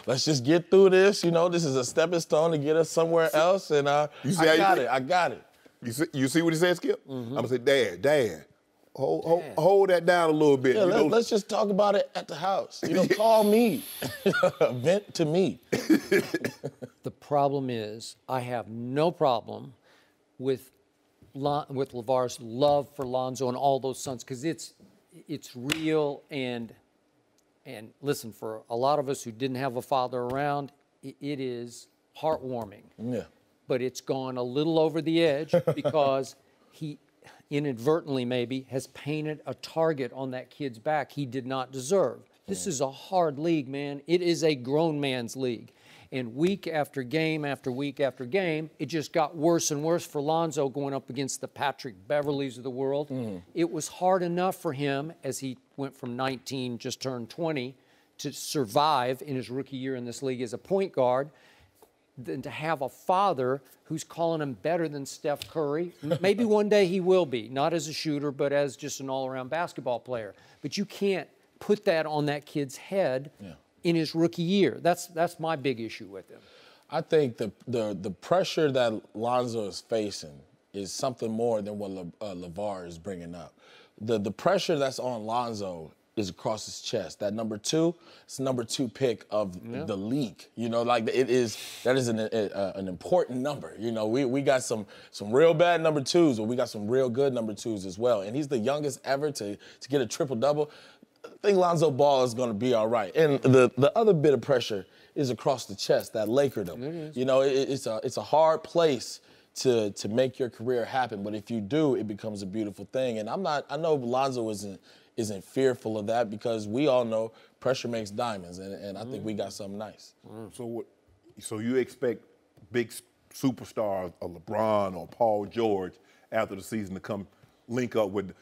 Let's just get through this. This is a stepping stone to get us somewhere else. And I got it.
You see what he said, Skip? I'm gonna say, Dad, hold that down a little bit.
Yeah, let's just talk about it at the house. Call me. Vent to me.
The problem is, I have no problem with LeVar's love for Lonzo and all those sons, because it's real, and listen, for a lot of us who didn't have a father around, it is heartwarming.
Yeah.
But it's gone a little over the edge because he inadvertently maybe has painted a target on that kid's back he did not deserve. This is a hard league, man. It is a grown man's league. And week after game after week after game, it just got worse and worse for Lonzo going up against the Patrick Beverleys of the world. It was hard enough for him as he went from 19, just turned 20, to survive in his rookie year in this league as a point guard, than to have a father who's calling him better than Steph Curry. Maybe one day he will be, not as a shooter, but as just an all-around basketball player. But you can't put that on that kid's head in his rookie year. That's my big issue with him.
I think the pressure that Lonzo is facing is something more than what LeVar is bringing up. The pressure that's on Lonzo is across his chest. That number 2, it's the number 2 pick of the league. That is an important number. We got some real bad number 2s, but we got some real good number 2s as well. And he's the youngest ever to get a triple-double. I think Lonzo Ball is going to be all right. And the other bit of pressure is across the chest, that Lakerdom. It's a hard place to make your career happen, but if you do, it becomes a beautiful thing. And I know Lonzo isn't fearful of that, because we all know pressure makes diamonds, and I think we got something nice.
So you expect big superstars, a LeBron or Paul George, after the season to come link up with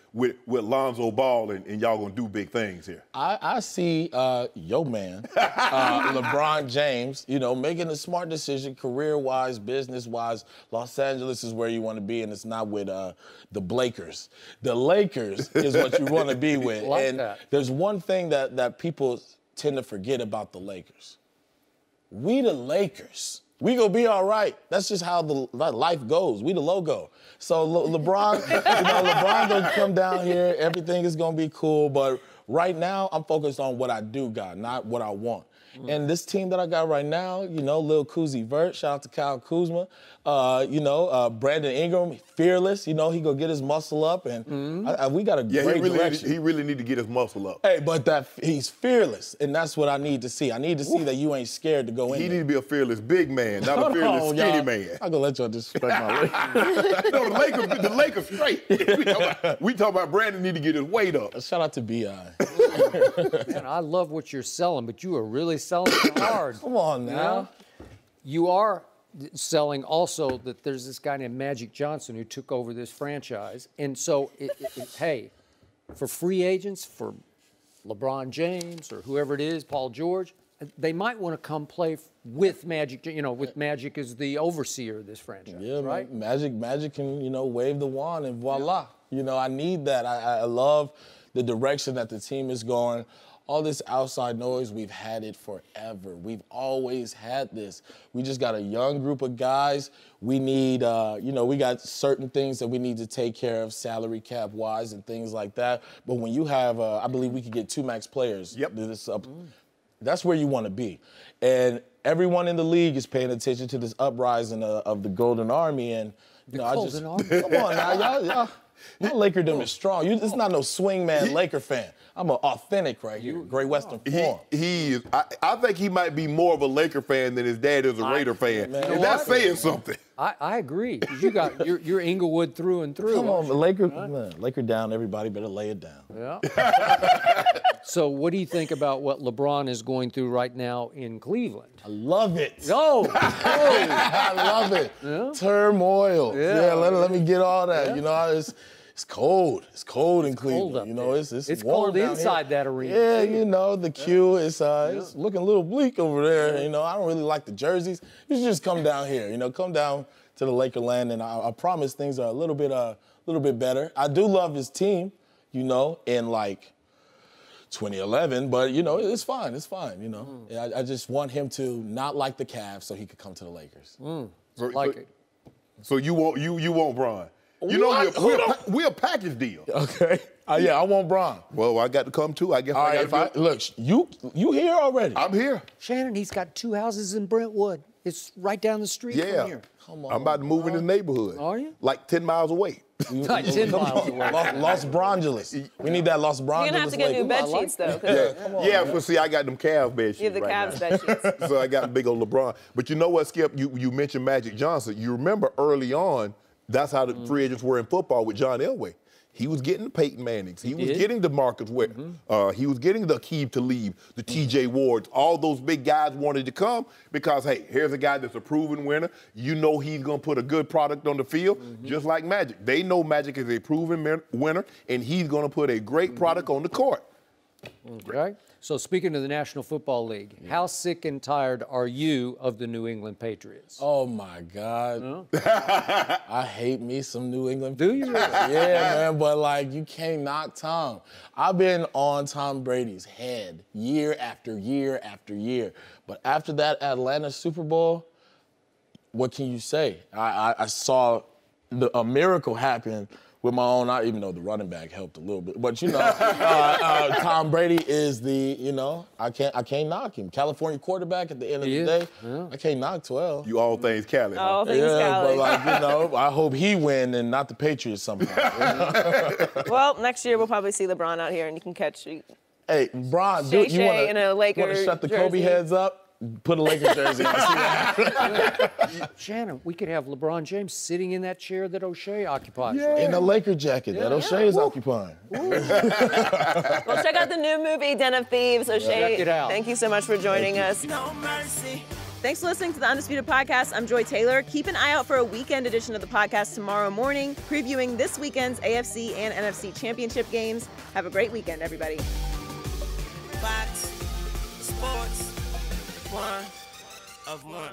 Lonzo Ball, and y'all gonna do big things here?
I see yo man, LeBron James, making a smart decision, career-wise, business-wise. Los Angeles is where you want to be, and it's not with the Blakers. The Lakers is what you want to be with. There's one thing that people tend to forget about the Lakers. We the Lakers. We gonna be all right. That's just how the life goes. We the logo. So LeBron, LeBron gonna come down here. Everything is gonna be cool. But right now, I'm focused on what I do got, not what I want. And this team that I got right now, Lil Kuzi Vert, shout out to Kyle Kuzma, Brandon Ingram, fearless, he gonna get his muscle up, and we got a great direction.
He really need to get his muscle up.
Hey, but he's fearless, and that's what I need to see. I need to see that you ain't scared to go in.
He need to be a fearless big man, not a fearless skinny man.
I'm gonna let y'all disrespect my Lakers.
No, the Lakers straight. We talk about Brandon need to get his weight up.
Shout out to B.I.
Man, I love what you're selling, but you are really selling it hard.
Come on now.
You are selling also that there's this guy named Magic Johnson who took over this franchise. And so, hey, for free agents, for LeBron James or whoever it is, Paul George, they might want to come play with Magic, with Magic as the overseer of this franchise, right?
Magic can, wave the wand and voila. I need that. I love the direction that the team is going. All this outside noise, we've had it forever. We've always had this. We just got a young group of guys. We need, we got certain things that we need to take care of, salary cap wise and things like that. But when you have, I believe we could get 2 max players.
Yep.
That's where you want to be. And everyone in the league is paying attention to this uprising of the Golden Army. And
Golden Army?
Come on now, y'all. My Lakerdom is strong. It's not no swingman Laker fan. I'm an authentic right here. Great Western form.
He is. I think he might be more of a Laker fan than his dad is a Raider fan. And that's saying something.
I agree. You're Inglewood through and through.
Come on, Laker down. Everybody better lay it down.
Yeah. So what do you think about what LeBron is going through right now in Cleveland?
I love it.
I
love it. Yeah. Turmoil. Yeah, let me get all that. It's cold. It's cold in Cleveland. It's
cold inside
that
arena.
Yeah, the Q is it's looking a little bleak over there. I don't really like the jerseys. You should just come down here. Come down to the Lakerland, and I promise things are a little bit better. I do love his team, in 2011, but it's fine. It's fine. I just want him to not like the Cavs so he could come to the Lakers.
So you want Bron? We're a package deal.
Okay. Yeah, I want Bron.
Well, I got to come too. I guess
All
I
right,
got to
look, you here already?
I'm here.
Shannon, he's got 2 houses in Brentwood. It's right down the street
Yeah.
from here.
Come on,
I'm about to move in the neighborhood.
Are you?
Like 10 miles away.
Like 10 miles away.
Los Brongeles. We need that Los Brongeles.
You're gonna have to get new bed sheets though. 'Cause
Yeah, but see, I got them Cavs bed sheets
You have the
right
Cavs
now.
bed sheets.
So I got big old LeBron. But you know what, Skip? You mentioned Magic Johnson. You remember early on, that's how the free agents were in football with John Elway. He was getting the Peyton Mannings. He was
did?
getting DeMarcus Ware. He was getting the Aqib Talib, the T.J. Wards. All those big guys wanted to come because, hey, here's a guy that's a proven winner. You know he's going to put a good product on the field, just like Magic. They know Magic is a proven winner, and he's going to put a great product on the court.
Okay. So speaking of the National Football League, how sick and tired are you of the New England Patriots?
Oh my God. I hate me some New England.
Do you?
Yeah, man, but like you can't knock Tom. I've been on Tom Brady's head year after year after year. But after that Atlanta Super Bowl, what can you say? I saw a miracle happen with my own eye, even though the running back helped a little bit. But, you know, Tom Brady is the, you know, I can't knock him. California quarterback at the end of the day. Yeah. I can't knock 12.
You all things Cali. Huh?
All things Cali.
But, like, you know, I hope he win and not the Patriots sometime.
Well, next year we'll probably see LeBron out here and you can catch
Hey, Bron,
Shay
you want
in a Laker
to shut the Kobe
jersey.
heads up? Put a Lakers jersey on. See what happens.
Shannon, we could have LeBron James sitting in that chair that O'Shea occupies.
In a Laker jacket that O'Shea is occupying.
Well, check out the new movie, Den of Thieves. O'Shea,
Check it out.
thank you so much for joining us.
No mercy.
Thanks for listening to the Undisputed Podcast. I'm Joy Taylor. Keep an eye out for a weekend edition of the podcast tomorrow morning, previewing this weekend's AFC and NFC championship games. Have a great weekend, everybody.
Fox Sports. One of one.